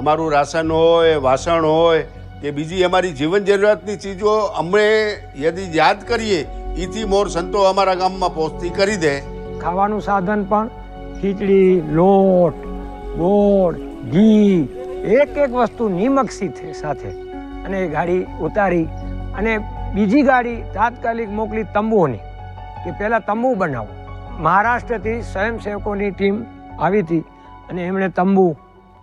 અમારું રાશન હોય, વાસણ હોય કે બીજી અમારી જીવન જરૂરિયાતની ચીજો અમે યદી યાદ કરીએ એથી મોર સંતો અમારા ગામમાં પહોંચતી કરી દે. ખાવાનું સાધન પણ ખીચડી, લોટ, ગોળ, ઘી, એક એક વસ્તુ નિમક સાથે, અને એ ગાડી ઉતારી અને બીજી ગાડી તાત્કાલિક મોકલી તંબુઓની કે પહેલાં તંબુ બનાવો. મહારાષ્ટ્રથી સ્વયંસેવકોની ટીમ આવી હતી અને એમણે તંબુ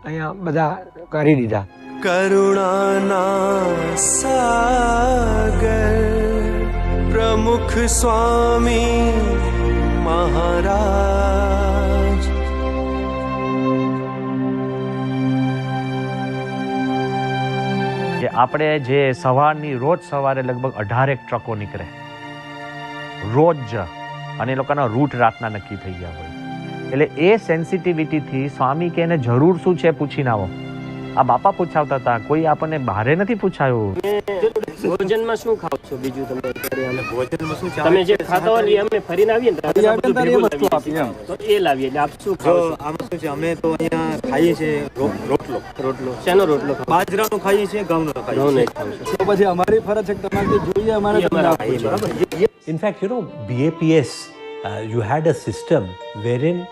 અહીંયા બધા કરી દીધા. કરુણાના સાગર પ્રમુખ સ્વામી મહારાજ. કે આપણે જે સવારની રોજ સવારે લગભગ 18 ટ્રકો નીકળે રોજ જ, અને એ લોકોના રૂટ રાતના નક્કી થઈ ગયા હોય. એટલે એ સેન્સિટિવિટીથી સ્વામી કે એને જરૂર શું છે પૂછીને આવો. આ બાપા પૂછાવતા હતા, કોઈ આપણને બહારે નથી પૂછાયું. ભોજનમાં શું ખાવ છો? બીજું ભોજનમાં શું તમે જે ખાતા હોય અમે ફરીને આવીએ ને તો એ લાવીએ. એટલે આપ શું ખાવ? આમાં શું છે, અમે તો અહીંયા ખાઈએ છીએ રોટલો. શેનો રોટલો? બાજરાનો ખાઈએ છીએ, ઘઉંનો ખાઈએ છીએ. તો પછી અમારી ફરજ છે કે તમારે જોઈએ અમારે બરાબર. In fact, you know, BAPS, you had a system wherein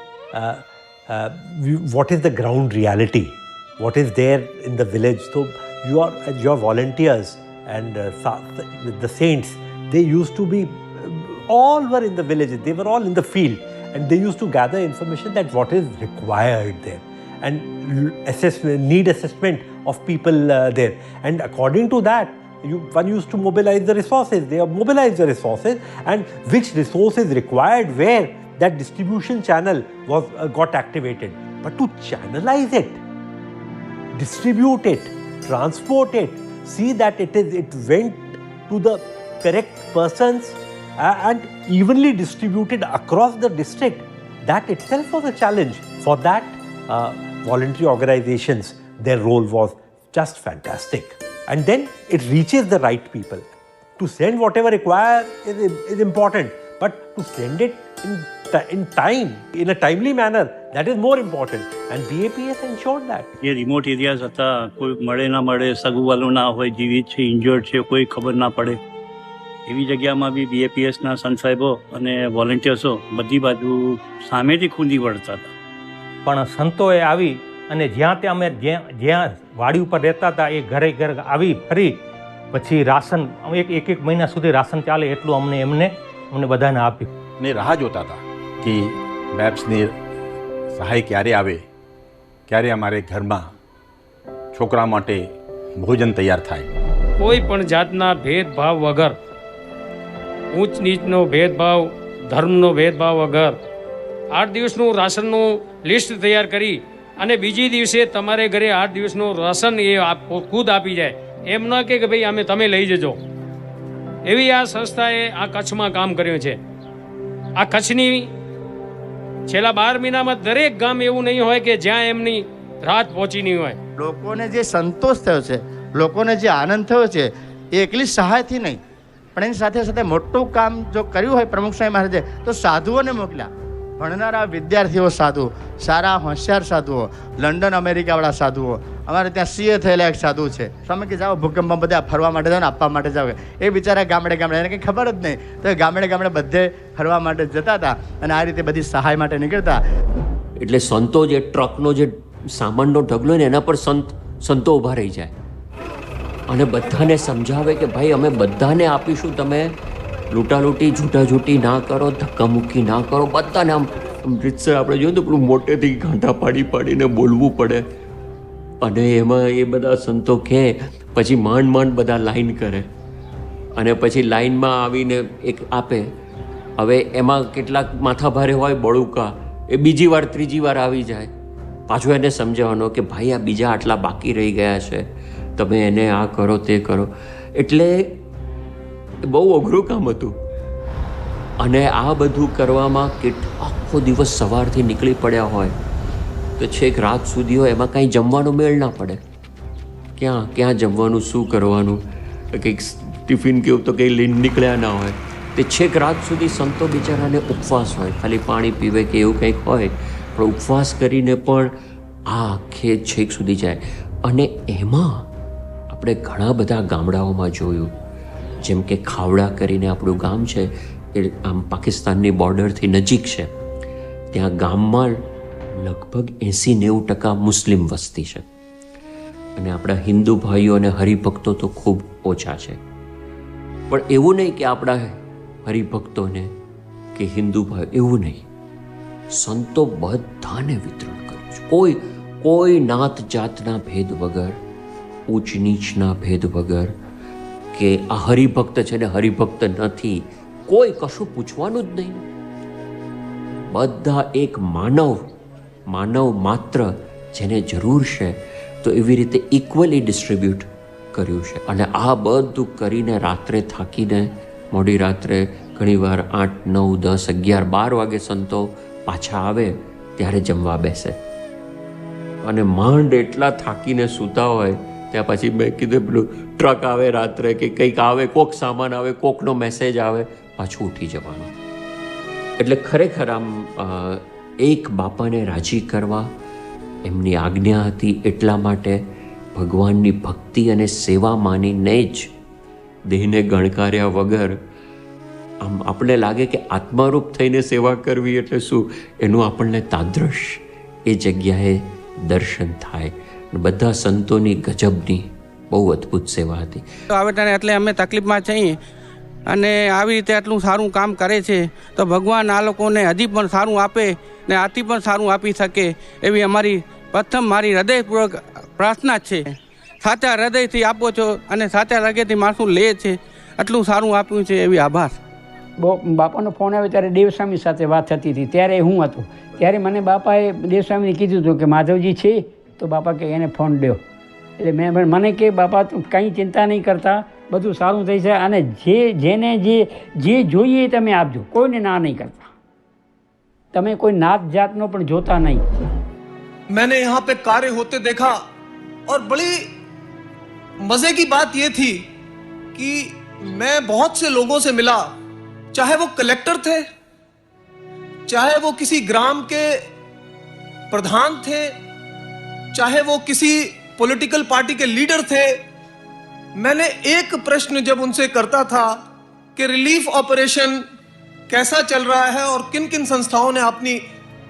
what is the ground reality, what is there in the village. So your volunteers and the saints, they used to be, all were in the villages, they were all in the field, and they used to gather information that what is required there and need assessment of people there, and according to that one used to mobilize the resources. They have mobilized the resources, and which resources required where, that distribution channel was got activated. But to channelize it, distribute it, transport it, see that it went to the correct persons and evenly distributed across the district, that itself was a challenge. For that, voluntary organizations, their role was just fantastic. And then it reaches the right people. To send whatever required is important, but to send it in time, in a timely manner, that is more important. And BAPS ensured that. જે remote areas હતા, કોઈ મળે ના મળે, સગુવાલો ના હોય, જીવિત છે, ઇન્જર્ડ છે, કોઈ ખબર ના પડે, એવી જગ્યામાં બી BAPSના સંત સાહેબો અને વોલેન્ટિયર્સો બધી બાજુ સામેથી ખૂંદી વળતા હતા. પણ સંતોએ આવી અને જ્યાં ત્યાં અમે જ્યાં વાડી ઉપર રહેતા હતા એ ઘરે ઘર આવી ફરી પછી રાશન એક મહિના સુધી રાશન ચાલે એટલું અમને બધાને આપ્યું. ને રાહ જોતા હતા કે બેપ્સની સહાય ક્યારે આવે, ક્યારે અમારે ઘરમાં છોકરા માટે ભોજન તૈયાર થાય. કોઈ પણ જાતના ભેદભાવ વગર, ઊંચ નીચનો ભેદભાવ, ધર્મનો ભેદભાવ વગર 8 દિવસનું રાશનનું લિસ્ટ તૈયાર કરી અને બીજી દિવસે તમારે ઘરે 8 દિવસનું રાશન એ ખુદ આપી જાય. એમ ન કે ભાઈ અમે તમે લઈ જજો. એવી આ સંસ્થાએ આ કચ્છમાં કામ કર્યું છે. આ કચ્છની છેલ્લા 12 મહિનામાં દરેક ગામ એવું નહીં હોય કે જ્યાં એમની રાત પહોંચી નહીં હોય. લોકોને જે સંતોષ થયો છે, લોકોને જે આનંદ થયો છે, એ એકલી સહાયથી નહીં, પણ એની સાથે સાથે મોટું કામ જો કર્યું હોય પ્રમુખ સ્વામી મહારાજે તો સાધુઓને મોકલ્યા. ભણનારા વિદ્યાર્થીઓ સાધુ, સારા હોશિયાર સાધુઓ, લંડન અમેરિકાવાળા સાધુઓ, અમારે ત્યાં CA થયેલા એક સાધુ છે. સ્વામી કે જાઓ ભૂકંપમાં બધા ફરવા માટે જાઓ ને આપવા માટે જાઓ. એ બિચારા ગામડે એને કંઈ ખબર જ નહીં, તો એ ગામડે બધે ફરવા માટે જતા હતા અને આ રીતે બધી સહાય માટે નીકળતા. એટલે સંતો જે ટ્રકનો જે સામાનનો ઢગલો ને એના પર સંતો ઊભા રહી જાય અને બધાને સમજાવે કે ભાઈ અમે બધાને આપીશું, તમે લૂંટાલૂંટી જૂઠાજૂટી ના કરો, ધક્કામુક્કી ના કરો. બધાને આમ રીતસર આપણે જોયું તો પેલું મોટેથી ઘાંટા પાડીને બોલવું પડે. અને એમાં એ બધા સંતો કહે પછી માંડ બધા લાઈન કરે અને પછી લાઈનમાં આવીને એક આપે. હવે એમાં કેટલાક માથા ભારે હોય બળુકા, એ બીજી વાર ત્રીજી વાર આવી જાય. પાછું એને સમજાવવાનો કે ભાઈ આ બીજા આટલા બાકી રહી ગયા છે, તમે એને આ કરો તે કરો. એટલે બહુ અઘરું કામ હતું. અને આ બધું કરવામાં આખો દિવસ સવારથી નીકળી પડ્યા હોય તો છેક રાત સુધી હોય, એમાં કાંઈ જમવાનો મેળ ના પડે. ક્યાં જમવાનું, શું કરવાનું, કંઈક ટિફિન કેવું તો કંઈ લઈને નીકળ્યા ના હોય. તે છેક રાત સુધી સંતો બિચારાને ઉપવાસ હોય, ખાલી પાણી પીવે કે એવું કંઈક હોય, પણ ઉપવાસ કરીને પણ આ આખે છેક સુધી જાય. અને એમાં આપણે ઘણા બધા ગામડાઓમાં જોયું, જેમ કે ખાવડા કરીને આપણું ગામ છે, એ આમ પાકિસ્તાનની બોર્ડરથી નજીક છે. ત્યાં ગામમાં લગભગ 80-90% મુસ્લિમ વસ્તી છે અને આપણા હિન્દુ ભાઈઓ અને હરિભક્તો તો ખૂબ ઓછા છે. પણ એવું નહીં કે આપણા હરિભક્તોને કે હિન્દુ ભાઈઓ, એવું નહીં. સંતો બધાને વિતરણ કર્યું છે. કોઈ નાત જાતના ભેદ વગર, ઊંચ નીચના ભેદ વગર, કે આ હરિભક્ત છે ને હરિભક્ત નથી, કોઈ કશું પૂછવાનું જ નહીં. બધા એક માનવ માત્ર જેને જરૂર છે તો એવી રીતે ઇક્વલી ડિસ્ટ્રીબ્યુટ કર્યું છે. અને આ બધું કરીને રાત્રે થાકીને, મોડી રાત્રે ઘણીવાર 8, 9, 10, 11, 12 વાગે સંતો પાછા આવે ત્યારે જમવા બેસે અને માંડ એટલા થાકીને સૂતા હોય ત્યાં પછી મેં કીધું પેલું ટ્રક આવે રાત્રે કે કંઈક આવે, કોક સામાન આવે, કોકનો મેસેજ આવે, પાછું ઉઠી જવાનું. એટલે ખરેખર આમ એક બાપાને રાજી કરવા એમની આજ્ઞા હતી. એટલા માટે ભગવાનની ભક્તિ અને સેવા માનીને જ દેહને ગણકાર્યા વગર આમ આપણને લાગે કે આત્મારૂપ થઈને સેવા કરવી એટલે શું, એનું આપણને તાદ્રશ એ જગ્યાએ દર્શન થાય. બધા સંતોની ગજબની બહુ અદ્ભુત સેવા હતી. એટલે અમે તકલીફમાં છીએ અને આવી રીતે આટલું સારું કામ કરે છે તો ભગવાન આ લોકોને હજી પણ સારું આપે ને આથી પણ સારું આપી શકે એવી અમારી પ્રથમ મારી હૃદયપૂર્વક પ્રાર્થના છે. સાચા હૃદયથી આપો છો અને સાચા હૃદયથી માણસો લે છે, આટલું સારું આપ્યું છે, એવી આભાર. બાપાનો ફોન આવ્યો ત્યારે દેવસ્વામી સાથે વાત થતી હતી, ત્યારે હું હતો. ત્યારે મને બાપાએ દેવસ્વામીને કીધું હતું કે માધવજી છે, તો બાપા કે એને ફોન દો. એટલે મને કે બાપા તું કંઈ ચિંતા નહીં કરતા, બધું સારું થઈ જાય અને જેને જે જોઈએ તમે આપજો, કોઈને ના નહીં કરતા, તમે કોઈ નાત જાતનો પણ જોતા નહીં. मैंने यहाँ पे कार्य होते देखा और बड़ी मजे की बात ये थी कि मैं बहुत से लोगों से मिला, चाहे वो कलेक्टर थे, चाहे वो किसी ग्राम के प्रधान थे, चाहे वो किसी पॉलिटिकल पार्टी के लीडर थे. मैंने एक प्रश्न जब उनसे करता था कि रिलीफ ऑपरेशन कैसा चल रहा है और किन किन संस्थाओं ने अपनी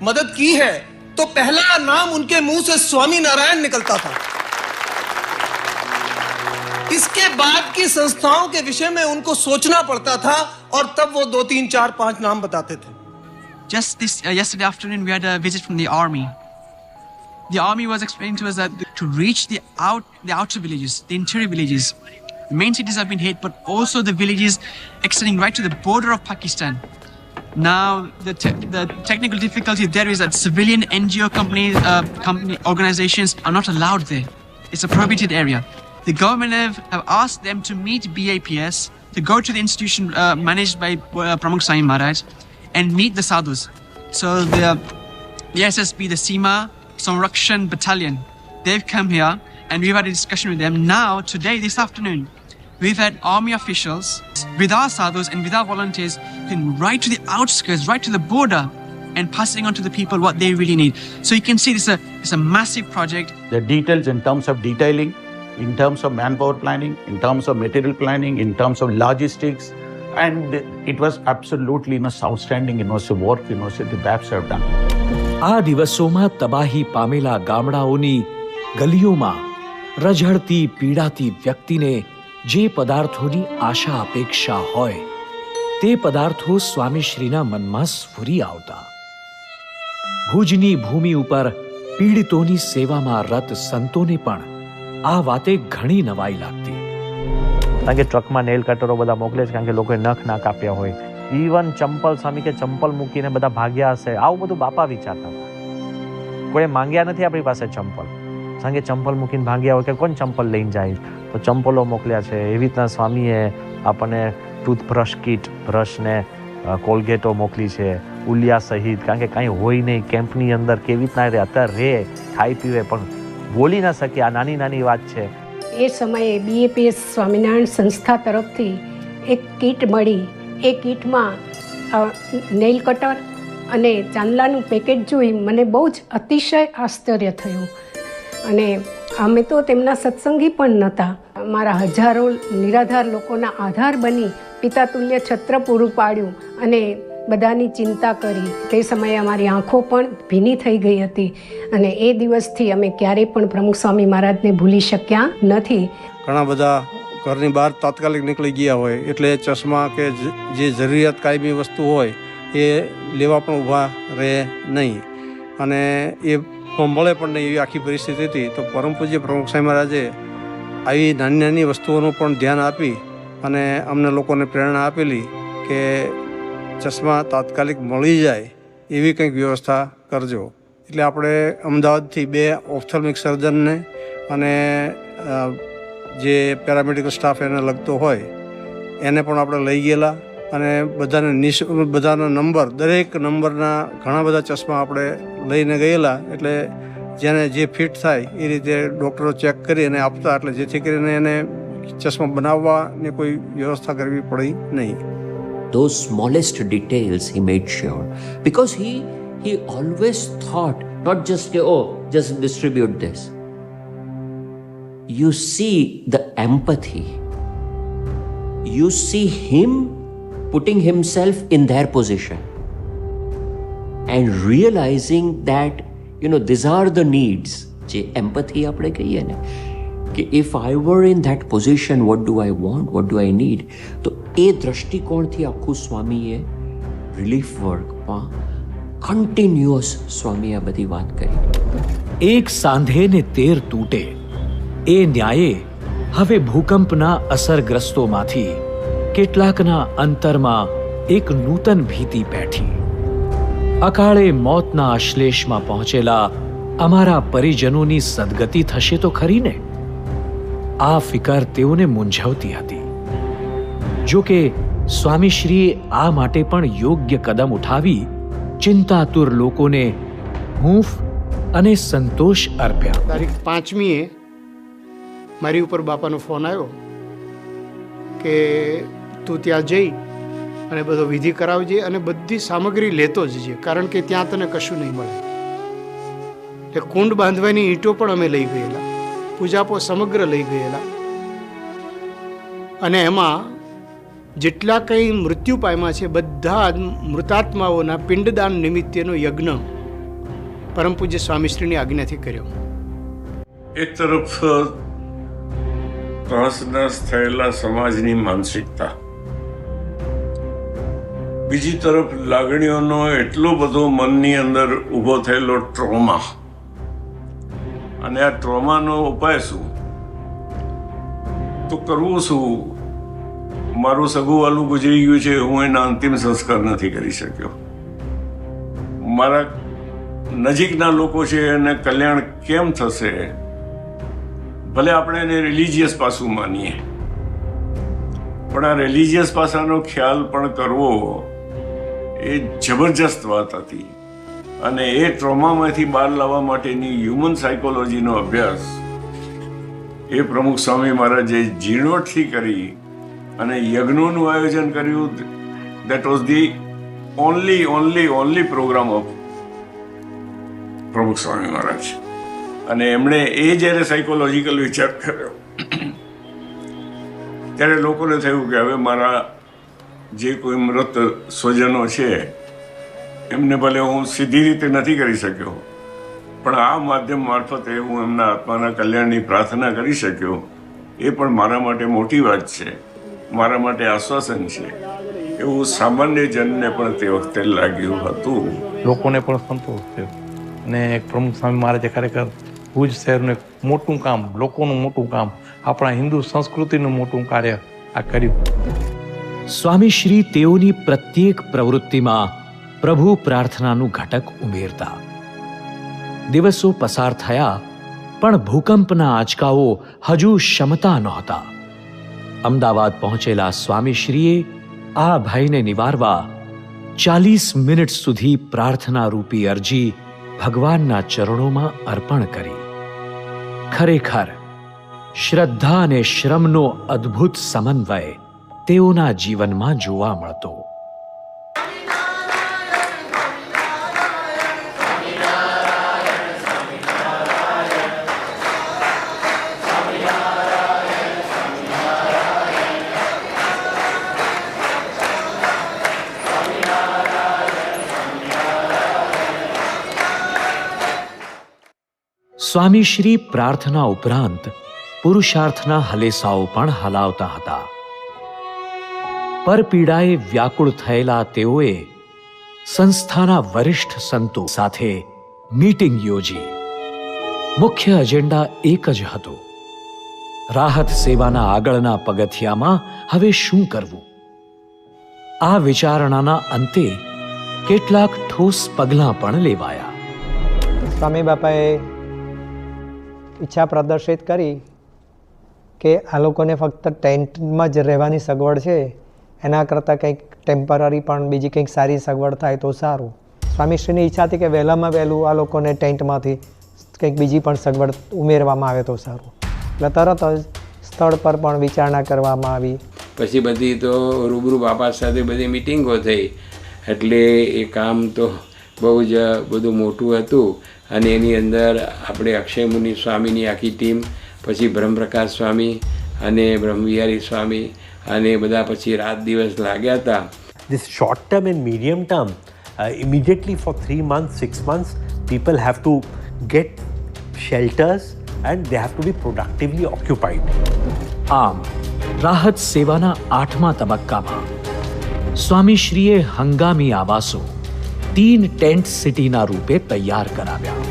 मदद की है, तो पहला नाम उनके मुंह से स्वामी नारायण निकलता था. इसके बाद की संस्थाओं के विषय में उनको सोचना पड़ता था और तब वो 2, 3, 4, 5 नाम बताते थे. Just yesterday afternoon, we had a visit from the army. The army was explaining to us that to reach the outer villages, the interior villages, the main cities have been hit, but also the villages extending right to the border of Pakistan. Now, the technical difficulty there is that civilian NGO organizations are not allowed there. It's a prohibited area. The government have asked them to meet BAPS, to go to the institution managed by Pramukh Swami Maharaj and meet the sadhus. So the SSB, the Seema Samrakshan Battalion, they've come here and we've had a discussion with them. Now, today, this afternoon, we've had army officials with our sadhus and with our volunteers going right to the outskirts, right to the border and passing on to the people what they really need. So you can see it's a massive project. The details in terms of detailing, in terms of manpower planning, in terms of material planning, in terms of logistics, and it was absolutely outstanding work the BAPS have done. આ દિવસોમાં તબાહી પામેલા ગામડાઓની ગલીઓમાં રઝળતી પીડાતી વ્યક્તિને જે પદાર્થોની આશા અપેક્ષા હોય તે પદાર્થો સ્વામીશ્રીના મનમાં સ્ફુરી આવતા. ભુજની ભૂમિ ઉપર પીડિતોની સેવામાં રત સંતોને પણ આ વાતે ઘણી નવાઈ લાગતી. કારણ કે ટ્રકમાં નેલ કટરો બધા મોકલે છે, કારણ કે લોકોએ નખ ના કાપ્યા હોય. ઇવન ચંપલ, સ્વામી કે ચંપલ મૂકીને બધા ભાગ્યા હશે, આવું બધું બાપા વિચારતા હતા. કોઈ માંગ્યા નથી આપણી પાસે ચંપલ, કારણ કે ચંપલ મૂકીને ભાગ્યા હોય કે કોણ ચંપલ લઈને જાય, તો ચંપલો મોકલ્યા છે. એવી રીતના સ્વામીએ આપણને ટૂથબ્રશ કીટ, બ્રશને કોલગેટો મોકલી છે, ઉલિયા સહિત, કારણ કે કાંઈ હોય નહીં કેમ્પની અંદર, કેવી રીતના અત્યારે રહે, ખાઈ પીવે પણ બોલી ના શકે. આ નાની નાની વાત છે. એ સમયે BAPS સ્વામિનારાયણ સંસ્થા તરફથી એક કીટ મળી. એ કીટમાં નેઇલ કટર અને ચાંદલાનું પેકેટ જોઈ મને બહુ જ અતિશય આશ્ચર્ય થયું. અને અમે તો તેમના સત્સંગી પણ નહોતા. અમારા હજારો નિરાધાર લોકોના આધાર બની પિતાતુલ્ય છત્ર પૂરું પાડ્યું અને બધાની ચિંતા કરી. તે સમયે અમારી આંખો પણ ભીની થઈ ગઈ હતી અને એ દિવસથી અમે ક્યારેય પણ પ્રમુખ સ્વામી મહારાજને ભૂલી શક્યા નથી. ઘણા બધા ઘરની બહાર તાત્કાલિક નીકળી ગયા હોય એટલે ચશ્મા કે જે જરૂરિયાત કાયમી વસ્તુ હોય એ લેવા પણ ઊભા રહે નહીં અને એ મળે પણ નહીં, એવી આખી પરિસ્થિતિ હતી. તો પરમ પૂજ્ય પ્રમુખ સ્વામી મહારાજે આવી નાની નાની વસ્તુઓનું પણ ધ્યાન આપી અને અમને લોકોને પ્રેરણા આપેલી કે ચશ્મા તાત્કાલિક મળી જાય એવી કંઈક વ્યવસ્થા કરજો. એટલે આપણે અમદાવાદથી 2 ઓપ્થેલ્મિક સર્જનને અને જે પેરામેડિકલ સ્ટાફ એને લગતો હોય એને પણ આપણે લઈ ગયેલા અને બધાના નંબર, દરેક નંબરના ઘણા બધા ચશ્મા આપણે લઈને ગયેલા. એટલે જેને જે ફિટ થાય એ રીતે ડૉક્ટરો ચેક કરી અને આપતા, એટલે જેથી કરીને એને ચશ્મા બનાવવાની કોઈ વ્યવસ્થા કરવી પડી નહીં. Those smallest details he made sure, because he always thought not just just distribute this. You see the empathy, you see him putting himself in their position and realizing that these are the needs. જે empathy આપણે કહીએ ને કે if I were in that position, what do I want, what do I need? તો એ દ્રષ્ટિકોણથી આખું સ્વામીએ relief વર્કમાં continuous સ્વામીએ આ બધી વાત કરી. એક સાંધે ને 13 તૂટે એ ન્યાયે હવે ભૂકંપના અસરગ્રસ્તોમાંથી કેટલાકના અંતરમાં એક નૂતન ભીતિ બેઠી. અકાળે મોતના આશ્લેષમાં પહોંચેલા અમારા પરિજનોની સદગતિ થશે તો ખરી ને? આ ફિકર તેઓને મૂંઝવતી હતી. જો કે સ્વામીશ્રીએ આ માટે પણ યોગ્ય કદમ ઉઠાવી ચિંતાતુર લોકોને હૂંફ અને સંતોષ અર્પ્યા. તારીખ 5મીએ મારી ઉપર બાપાનો ફોન આવ્યો કે તું ત્યાં જઈ અને બધો વિધિ કરાવજે અને બધી સામગ્રી લેતો જજે, કારણ કે ત્યાં તને કશું નહીં મળે. એટલે કુંડ બાંધવાની ઈંટો પણ અમે લઈ ગયેલા, પૂજાપો સમગ્ર લઈ ગયેલા, અને એમાં જેટલા કંઈ મૃત્યુ પામ્યા છે બધા મૃતાત્માઓના પિંડદાન નિમિત્તેનો યજ્ઞ પરમ પૂજ્ય સ્વામીશ્રીની આજ્ઞાથી કર્યો. એક તરફ તહસનસ થયેલા સમાજની માનસિકતા, બીજી તરફ લાગણીઓનો એટલો બધો મનની અંદર ઊભો થયેલો ટ્રોમા, અને આ ટ્રોમાનો ઉપાય શું? તો કરવું શું? મારું સગુવાલું ગુજરી ગયું છે, હું એના અંતિમ સંસ્કાર નથી કરી શક્યો. મારા નજીકના લોકો છે એને કલ્યાણ કેમ થશે? ભલે આપણે એને રિલિજિયસ પાસું માનીએ, પણ આ રિલિજિયસ પાસાનો ખ્યાલ પણ કરવો એ જબરજસ્ત વાત હતી. અને એ ટ્રોમામાંથી બહાર લાવવા માટેની હ્યુમન સાયકોલોજીનો અભ્યાસ એ પ્રમુખ સ્વામી મહારાજે ઝીણવટથી કરી અને યજ્ઞોનું આયોજન કર્યું. That was the only programme of Pramukh Swami મહારાજ. અને એમણે એ જ્યારે સાયકોલોજીકલ વિચાર કર્યો ત્યારે લોકોને થયું કે હવે મારા જે કોઈ મૃત સ્વજનો છે એમને ભલે હું સીધી રીતે નથી કરી શક્યો, પણ આ માધ્યમ મારફતે હું એમના આત્માના કલ્યાણની પ્રાર્થના કરી શક્યો. એ પણ મારા માટે મોટી વાત છે, મારા માટે આશ્વાસન છે, એવું સામાન્ય જનને પણ તે વખતે લાગ્યું હતું. લોકોને પણ સંતોષ થયો અને પ્રમુખ સ્વામી મહારાજે ખરેખર ભુજ શહેરનું એક મોટું કામ, લોકોનું મોટું કામ, આપણા હિન્દુ સંસ્કૃતિનું મોટું કાર્ય આ કર્યું. સ્વામીશ્રી તેઓની પ્રત્યેક પ્રવૃત્તિમાં પ્રભુ પ્રાર્થનાનું ઘટક ઉમેરતા. દિવસો પસાર થયા પણ ભૂકંપના આંચકાઓ હજુ શમતા નહોતા. અમદાવાદ પહોંચેલા સ્વામીશ્રીએ આ ભયને નિવારવા 40 મિનિટ સુધી પ્રાર્થના રૂપી અરજી ભગવાનના ચરણોમાં અર્પણ કરી. ખરેખર શ્રદ્ધા અને શ્રમનો અદ્ભુત સમન્વય તેઓના જીવનમાં જોવા મળતો. સ્વામીશ્રી પ્રાર્થના ઉપરાંત પુરુષાર્થના હલેસાઓ પણ હલાવતા હતા. પરપીડાએ વ્યાકુળ થયેલા તેઓએ સંસ્થાના વરિષ્ઠ સંતો સાથે મીટિંગ યોજી. મુખ્ય એજન્ડા એક જ હતો, રાહત સેવાના આગળના પગથિયામાં હવે શું કરવું. આ વિચારણાના અંતે કેટલાક ઠોસ પગલાં પણ લેવાયા. સ્વામી બાપાએ ઈચ્છા પ્રદર્શિત કરી કે આ લોકોને ફક્ત ટેન્ટમાં જ રહેવાની સગવડ છે, એના કરતાં કંઈક ટેમ્પરરી પણ બીજી કંઈક સારી સગવડ થાય તો સારું. સ્વામીશ્રીની ઈચ્છા હતી કે વહેલામાં વહેલું આ લોકોને ટેન્ટમાંથી કંઈક બીજી પણ સગવડ ઉમેરવામાં આવે તો સારું. એટલે તરત જ સ્થળ પર પણ વિચારણા કરવામાં આવી. પછી બધી તો રૂબરૂ બાપા સાથે બધી મિટિંગો થઈ, એટલે એ કામ તો બહુ જ બધું મોટું હતું. અને એની અંદર આપણે અક્ષયમુનિ સ્વામીની આખી ટીમ, પછી બ્રહ્મપ્રકાશ સ્વામી અને બ્રહ્મવિહારી સ્વામી અને બધા પછી રાત દિવસ લાગ્યા હતા. This short term and medium term, immediately for 3 months, 6 months, people have to get shelters and they have to be productively occupied. આમ રાહત સેવાના 8મા તબક્કામાં સ્વામીશ્રીએ હંગામી આવાસો 3 ટેન્ટ સિટીના રૂપે તૈયાર કરાવ્યા.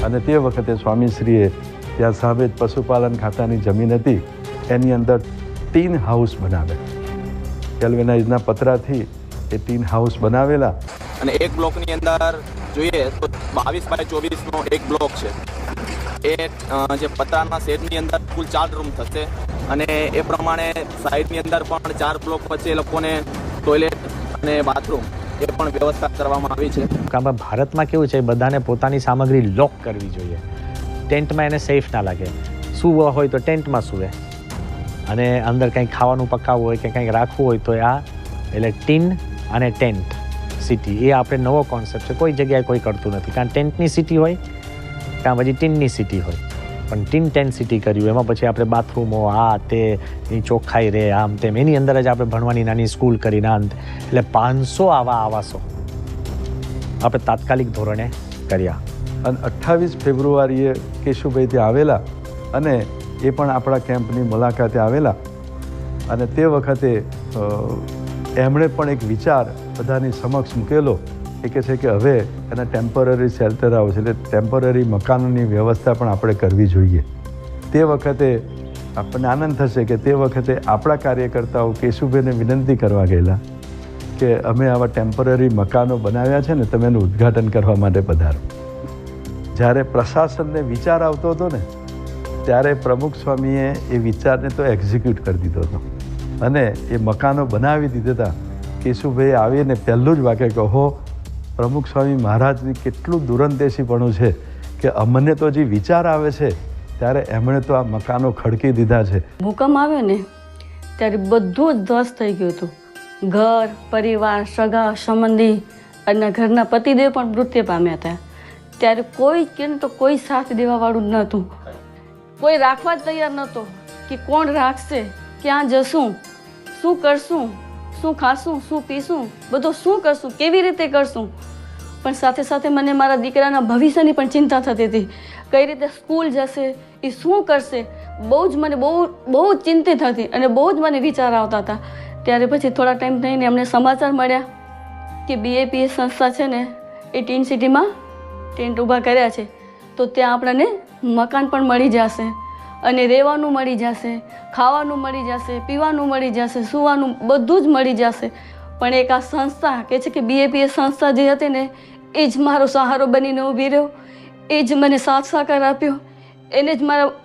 અને તે વખતે સ્વામીશ્રીએ ત્યાં સામે જ પશુપાલન ખાતાની જમીન હતી, એની અંદર ટીન હાઉસ બનાવ્યા. ગેલ્વેનાઇઝના પતરાથી એ ટીન હાઉસ બનાવેલા. અને એક બ્લોકની અંદર જોઈએ તો 22x24નો એક બ્લોક છે. એ જે પતરાના શેડની અંદર કુલ 4 રૂમ થશે અને એ પ્રમાણે સાઈડની અંદર પણ 4 બ્લોક વચ્ચે એ લોકોને ટોયલેટ અને બાથરૂમ એ પણ વ્યવસ્થા કરવામાં આવી છે. આમાં ભારતમાં કેવું છે, બધાને પોતાની સામગ્રી લોક કરવી જોઈએ. ટેન્ટમાં એને સેફ ના લાગે. સૂવો હોય તો ટેન્ટમાં સૂવે, અને અંદર કંઈક ખાવાનું પકાવવું હોય કે કંઈક રાખવું હોય તો આ એટલે ટીન અને ટેન્ટ સિટી એ આપણે નવો કોન્સેપ્ટ છે. કોઈ જગ્યાએ કોઈ કરતું નથી, કારણ ટેન્ટની સિટી હોય કાં પછી ટીનની સિટી હોય, પણ ટીન ટેન્ટ સિટી કર્યું. એમાં પછી આપણે બાથરૂમો આ તે એની ચોખ્ખાઈ રહે આમ તેમ, એની અંદર જ આપણે ભણવાની નાની સ્કૂલ કરીને અંત એટલે 500 આવા આવાસો આપણે તાત્કાલિક ધોરણે કર્યા. અને 28 ફેબ્રુઆરીએ કેશુભાઈ ત્યાં આવેલા અને એ પણ આપણા કેમ્પની મુલાકાતે આવેલા. અને તે વખતે એમણે પણ એક વિચાર બધાની સમક્ષ મૂકેલો. એ કહે છે કે હવે એના ટેમ્પરરી શેલ્ટર હાઉસ એટલે ટેમ્પરરી મકાનોની વ્યવસ્થા પણ આપણે કરવી જોઈએ. તે વખતે આપણને આનંદ થશે કે તે વખતે આપણા કાર્યકર્તાઓ કેશુભાઈને વિનંતી કરવા ગયેલા કે અમે આવા ટેમ્પરરી મકાનો બનાવ્યા છે ને, તમે એનું ઉદ્ઘાટન કરવા માટે પધારો. જ્યારે પ્રશાસનને વિચાર આવતો હતો ને, ત્યારે પ્રમુખ સ્વામીએ એ વિચારને તો એક્ઝિક્યુટ કરી દીધો હતો અને એ મકાનો બનાવી દીધા હતા. કેશુભાઈ આવીને પહેલું જ વાક્ય કહો, પ્રમુખ સ્વામી મહારાજની કેટલું દૂરંદેશીપણું છે કે અમને તો જે વિચાર આવે છે ત્યારે એમણે તો આ મકાનો ખડકી દીધા છે. ભૂકંપ આવ્યો ને ત્યારે બધું જ ધ્વસ્ત થઈ ગયું હતું. ઘર, પરિવાર, સગા સંબંધી અને ઘરના પતિદેવ પણ મૃત્યુ પામ્યા હતા. ત્યારે કોઈ કે તો કોઈ સાથ દેવાવાળું જ નહોતું, કોઈ રાખવા જ તૈયાર નહોતો કે કોણ રાખશે, ક્યાં જશું, શું કરશું, શું ખાશું, શું પીશું, બધું શું કરશું, કેવી રીતે કરશું. પણ સાથે સાથે મને મારા દીકરાના ભવિષ્યની પણ ચિંતા થતી હતી. કઈ રીતે સ્કૂલ જશે, એ શું કરશે, મને બહુ ચિંતિત હતી અને બહુ જ મને વિચાર આવતા હતા. ત્યારે પછી થોડા ટાઈમ થઈને અમને સમાચાર મળ્યા કે BAPS સંસ્થા છે ને એ ટીન સિટીમાં ટેન્ટ ઊભા કર્યા છે, તો ત્યાં આપણને મકાન પણ મળી જશે અને રહેવાનું મળી જશે, ખાવાનું મળી જશે, પીવાનું મળી જશે, સૂવાનું બધું જ મળી જશે. પણ એક આ સંસ્થા કે છે કે BAPS સંસ્થા જે હતી ને એ જ મારો સહારો બનીને ઊભી રહ્યો, એ જ મને સાથ સહકાર આપ્યો, એને જ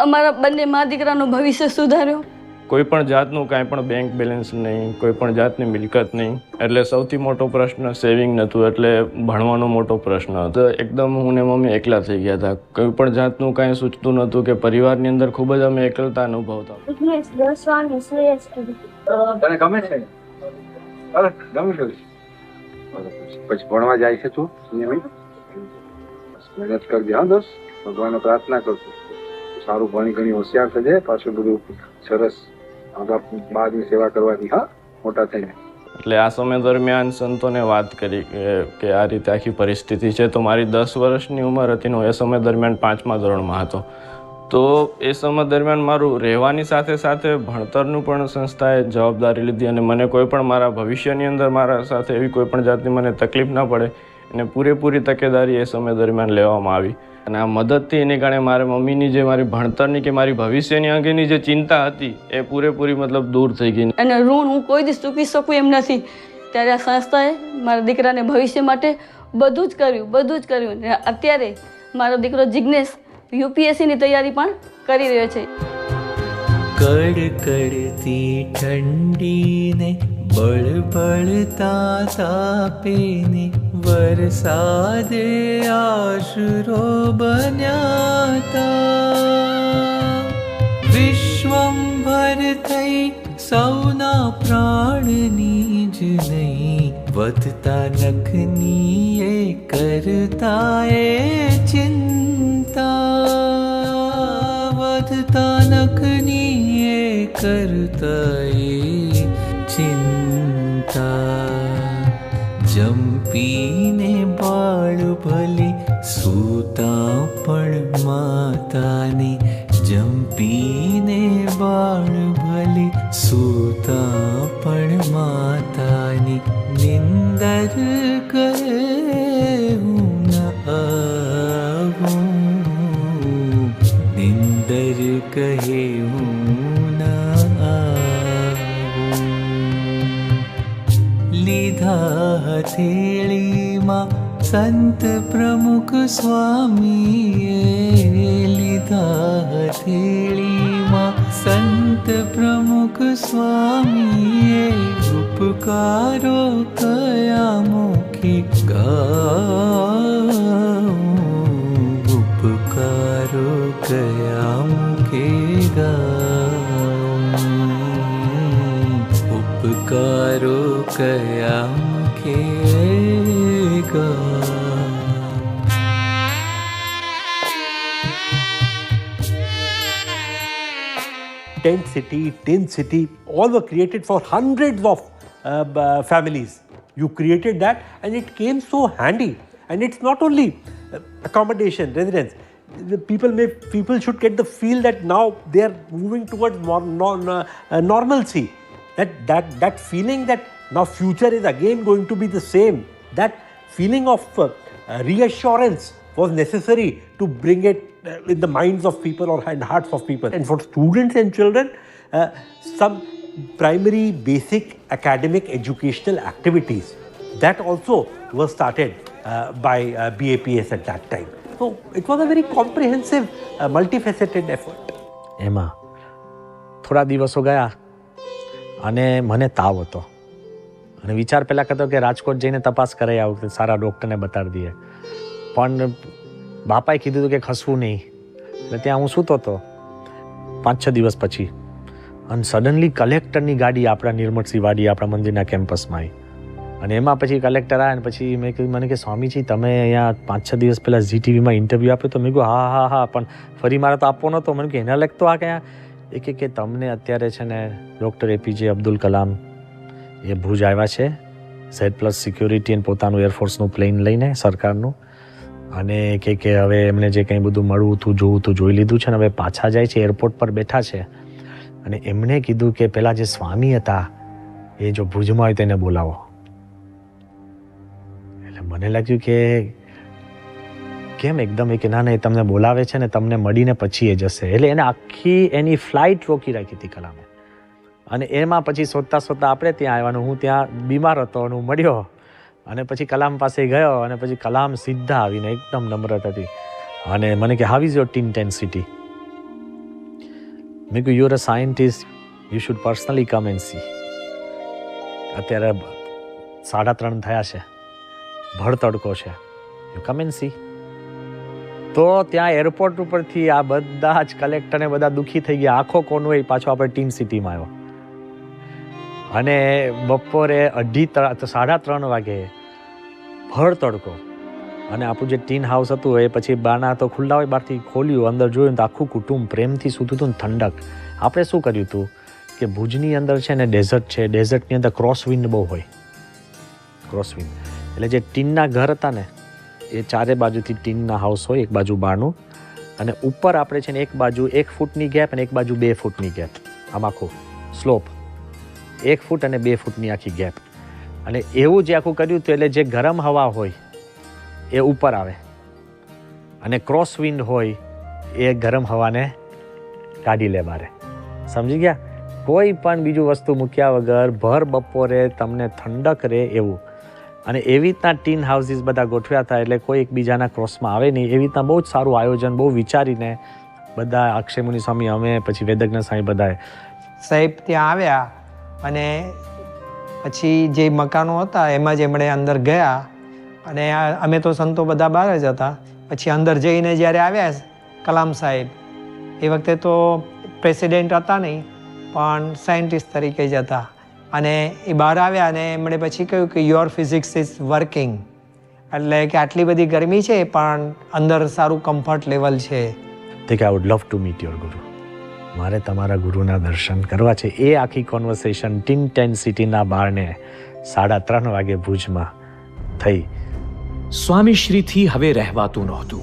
અમારા બંને મા દીકરાનું ભવિષ્ય સુધાર્યો. કોઈ પણ જાતનું કાંઈ પણ બેંક બેલેન્સ નહીં, કોઈ પણ જાતની મિલકત નહીં, એટલે સૌથી મોટો પ્રશ્ન સેવિંગ નહોતું, એટલે ભણવાનો મોટો પ્રશ્ન હતો. એકદમ હું ને મમ્મી એકલા થઈ ગયા હતા. કોઈ પણ જાતનું કાંઈ સૂચતું નહોતું કે પરિવારની અંદર ખૂબ જ અમે એકલતા અનુભવતા. તને ગમે છે? ગમે છે. પછી ભણવા જાય છે તું? મહેનત કરજે હા દોસ્ત, ભગવાનને પ્રાર્થના કરશું સારું ભણી ઘણી હોશિયાર થજે, પાછું બધું સરસ બાદની સેવા કરવાની હા મોટા થઈને. એટલે આ સમય દરમિયાન સંતોને વાત કરી કે આ રીતે આખી પરિસ્થિતિ છે. તો મારી 10 વર્ષની ઉંમર હતી, હું એ સમય દરમિયાન 5મા ધોરણમાં હતો. તો એ સમય દરમિયાન મારું રહેવાની સાથે સાથે ભણતરનું પણ સંસ્થાએ જવાબદારી લીધી અને મને કોઈ પણ મારા ભવિષ્યની અંદર મારા સાથે એવી કોઈ પણ જાતની મને તકલીફ ના પડે અને પૂરેપૂરી તકેદારી એ સમય દરમિયાન લેવામાં આવી. અને આ મદદથી એની કારણે મારા મમ્મીની જે મારી ભણતરની કે મારી ભવિષ્યની અંગેની જે ચિંતા હતી એ પૂરેપૂરી મતલબ દૂર થઈ ગઈ. અને ઋણ હું કોઈ દિવસ ચૂકી શકું એમ નથી. ત્યારે આ સંસ્થાએ મારા દીકરાને ભવિષ્ય માટે બધું જ કર્યું. ને અત્યારે મારો દીકરો જિજ્ઞેશ UPSCની તૈયારી પણ કરી રહ્યો છે. કડકડતી ઠંડીને બળબળતા તાપેને વરસાદે આશરો બન્યાતા. વિશ્વંભર થઈ સૌના પ્રાણની જ નહીં, વધતા નખની એ કરતા એ ચિંતા, વધતા નખની એ કરતા એ ચિંતા. જંપીને બાળ ભલે સૂતા પણ માતાને, જંપીને બાળ ભલે સૂતા પણ માતાની, નિંદર કરે હું ન આવું, નિંદર હથેળીમાં સંત પ્રમુખ સ્વામીએ લીધા હથેળીમાં સંત પ્રમુખ સ્વામીએ ઉપકારો કયા મુખી ગાઉં ઉપકારો કયા મુખે ગાઉં ઉપકારો કયા મુખે ગાઉં. Tent city, tin city, all were created for hundreds of families. You created that and it came so handy. And it's not only accommodation, residence. The people should get the feel that now they are moving towards normalcy. That feeling that now future is again going to be the same. That feeling of reassurance was necessary to bring it in the minds of people or in hearts of people. And for students and children, some primary basic academic educational activities that also were started by BAPS at that time. So it was a very comprehensive, multifaceted effort. એમાં થોડા દિવસો ગયા અને મને તાવ હતો અને વિચાર પહેલાં કરતો કે રાજકોટ જઈને તપાસ કરાવી આવું, સારા ડૉક્ટરને બતાડી દઈએ. પણ બાપાએ કીધું હતું કે ખસવું નહીં. એટલે ત્યાં હું સૂતો હતો 5-6 દિવસ પછી અને સડનલી કલેક્ટરની ગાડી આપણા નિર્મળસિંહ વાડી આપણા મંદિરના કેમ્પસમાં આવી અને એમાં પછી કલેક્ટર આવ્યા અને પછી મેં કીધું મને કે સ્વામીજી તમે અહીંયા 5-6 દિવસ પહેલાં ZTVમાં ઇન્ટરવ્યૂ આપ્યો તો મેં કહ્યું હા પણ ફરી મારે તો આપવો નહોતો. મને કહ્યું એના લગતો આ ક્યાં કે તમને અત્યારે છે ને ડૉક્ટર APJ અબ્દુલ કલામ એ ભુજ આવ્યા છે Z+ સિક્યોરિટી અને પોતાનું એરફોર્સનું પ્લેન લઈને સરકારનું અને કે હવે એમને જે કંઈ બધું મળવું હતું જોવું હતું જોઈ લીધું છે ને હવે પાછા જાય છે, એરપોર્ટ પર બેઠા છે અને એમણે કીધું કે પેલા જે સ્વામી હતા એ જો ભુજમાં હોય તો એને બોલાવો. એટલે મને લાગ્યું કે કેમ એકદમ કે ના એ તમને બોલાવે છે ને તમને મળીને પછી એ જશે. એટલે એને આખી એની ફ્લાઇટ રોકી રાખી હતી કલામે અને એમાં પછી શોધતા આપણે ત્યાં આવ્યા. હું ત્યાં બીમાર હતો અને હું મળ્યો અને પછી કલામ પાસે ગયો અને પછી કલામ સીધા આવીને એકદમ નમ્રત હતી અને મને કે how is your tin tent city. મેં કહ્યું you are a scientist, you should personally come and see. અત્યારે 3:30 થયા છે, ભર તડકો છે, યુ કમ એન્ડ સી. તો ત્યાં એરપોર્ટ ઉપરથી આ બધા જ કલેક્ટરને બધા દુઃખી થઈ ગયા. આખો કોન્વોય પાછો આપણે ટીન સિટીમાં આવ્યો અને બપોરે 3:30 વાગે ભર તડકો અને આપણું જે ટીન હાઉસ હતું એ પછી બાના તો ખુલ્લા હોય, બહારથી ખોલ્યું, અંદર જોયું તો આખું કુટુંબ પ્રેમથી સૂતું હતું ને ઠંડક. આપણે શું કર્યું હતું કે ભુજની અંદર છે ને ડેઝર્ટ છે, ડેઝર્ટની અંદર ક્રોસ વિન્ડ બહુ હોય. ક્રોસ વિન્ડ એટલે જે ટીનના ઘર હતા ને એ ચારે બાજુથી ટીનના હાઉસ હોય, એક બાજુ બારનું અને ઉપર આપણે છે ને એક બાજુ 1 ફૂટની ગેપ અને એક બાજુ 2 ફૂટની ગેપ, આમ આખું સ્લોપ 1 ફૂટ અને 2 ફૂટની આખી ગેપ. અને એવું જે આખું કર્યું હતું એટલે જે ગરમ હવા હોય એ ઉપર આવે અને ક્રોસ વિન્ડ હોય એ ગરમ હવાને કાઢી લે બારે. સમજી ગયા? કોઈ પણ બીજું વસ્તુ મૂક્યા વગર ભર બપોરે તમને ઠંડક રહે એવું. અને એવી રીતના ટીન હાઉસીસ બધા ગોઠવ્યા હતા એટલે કોઈ એકબીજાના ક્રોસમાં આવે નહીં. એવી રીતના બહુ જ સારું આયોજન, બહુ વિચારીને બધા અક્ષયમુનિ સ્વામી, અમે પછી વેદજ્ઞ સ્વામી બધાએ સાહેબ ત્યાં આવ્યા અને પછી જે મકાનો હતા એમાં જ એમણે અંદર ગયા અને અમે તો સંતો બધા બહાર જ હતા. પછી અંદર જઈને જ્યારે આવ્યા કલામ સાહેબ, એ વખતે તો પ્રેસિડેન્ટ હતા નહીં પણ સાયન્ટિસ્ટ તરીકે જ હતા અને એ બહાર આવ્યા અને એમણે પછી કહ્યું કે યોર ફિઝિક્સ ઇઝ વર્કિંગ. એટલે કે આટલી બધી ગરમી છે પણ અંદર સારું કમ્ફર્ટ લેવલ છે. તે કે I would love to meet your ગુરુ. મારે તમારા ગુરુના દર્શન કરવા છે. એ આખી કોન્વર્સેશન ટીન ટેન્ટ સિટીના બારને 3:30 વાગે ભુજમાં થઈ. સ્વામીશ્રીથી હવે રહેવાતું નહોતું.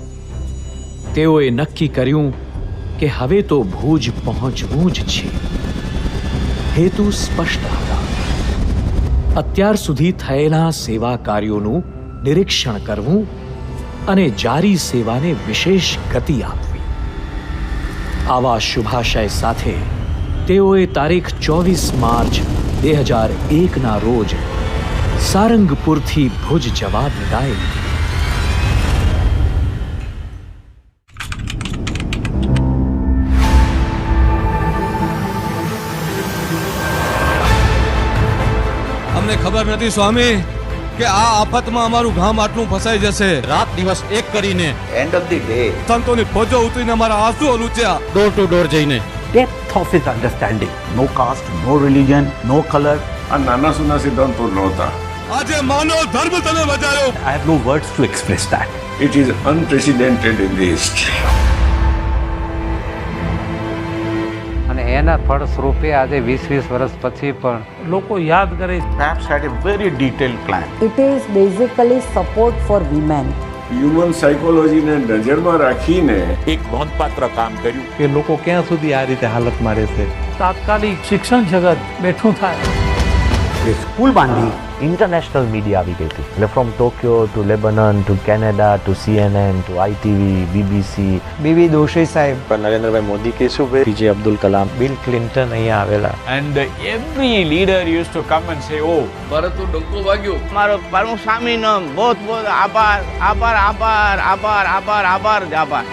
તેઓએ નક્કી કર્યું કે હવે તો ભુજ પહોંચવું જ છે. હેતુ સ્પષ્ટ હતા. અત્યાર સુધી થયેલા સેવા કાર્યોનું નિરીક્ષણ કરવું અને જારી સેવાને વિશેષ ગતિ આપવી. આવા શુભાશય સાથે તેઓએ તારીખ 24 માર્ચ 2001ના રોજ સારંગપુરથી ભુજ જવા વિદાય લીધી. અમને ખબર નથી સ્વામી કે આ આફતમાં અમારું ગામ આટલું ફસાઈ જશે. રાત દિવસ એક કરીને એન્ડ ઓફ ધી ડે સંતોની ફોજો ઉતરીને અમારા આંસુઓ લૂંચ્યા, ડોર ટુ ડોર જઈને. Depth of his understanding. no caste, no religion, no color. આ નાના સુના સિદ્ધાંતો નહોતા. આજે માનવ ધર્મ તને બચાવ્યો. I have no words to express that. It is unprecedented in the history. અને એના ફળ સ્વરૂપે આજે 20-20 વર્ષ પછી પણ લોકો યાદ કરે. PAPS had a very detailed plan. It is basically support for women. Human સાયકોલોજીને નજરમાં રાખીને એક નોંધપાત્ર કામ કર્યું કે લોકો ક્યાં સુધી આ રીતે હાલતમાં રહેશે. તાત્કાલિક શિક્ષણ જગત બેઠું થાય. એ સ્કૂલ બાંધી ઇન્ટરનેશનલ મીડિયા આવી ગઈ હતી. એટલે from Tokyo to Lebanon to Canada to CNN to ITV, BBC. B V Doshi સાહેબ, Narendrabhai Modi, Keshubhai, PJ Abdul Kalam, Bill Clinton અહીંયા આવેલા. And every leader used to come and say, oh, ભારતનો ડંકો વાગ્યો. મારો પ્રમુખ સ્વામીનો બહુ આભાર, આભાર, આભાર, આભાર, આભાર, આભાર, આભાર.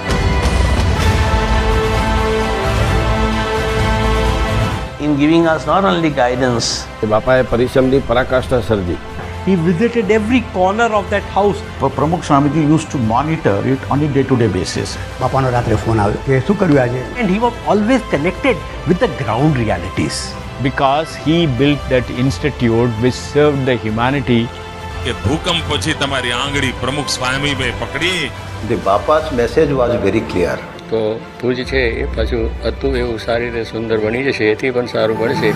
In giving us not only guidance, બાપાએ પરિશ્રમની પરાકાષ્ઠા સર્જી. He visited every corner of that house. Pramukh Swamiji used to monitor it on a day-to-day basis. બાપાનો રાત્રે ફોન આવ્યો કે શું કર્યું આજે? And he was always connected with the ground realities. Because he built that institute which served the humanity. કે ભૂકંપ પછી તમારી આંગળી પ્રમુખ સ્વામીભાઈ પકડી. The Bapa's message was very clear. તો ભુજ છે એ પાછું હતું એવું સારી રીતે સુંદર બની જશે, એથી પણ સારું બનશે.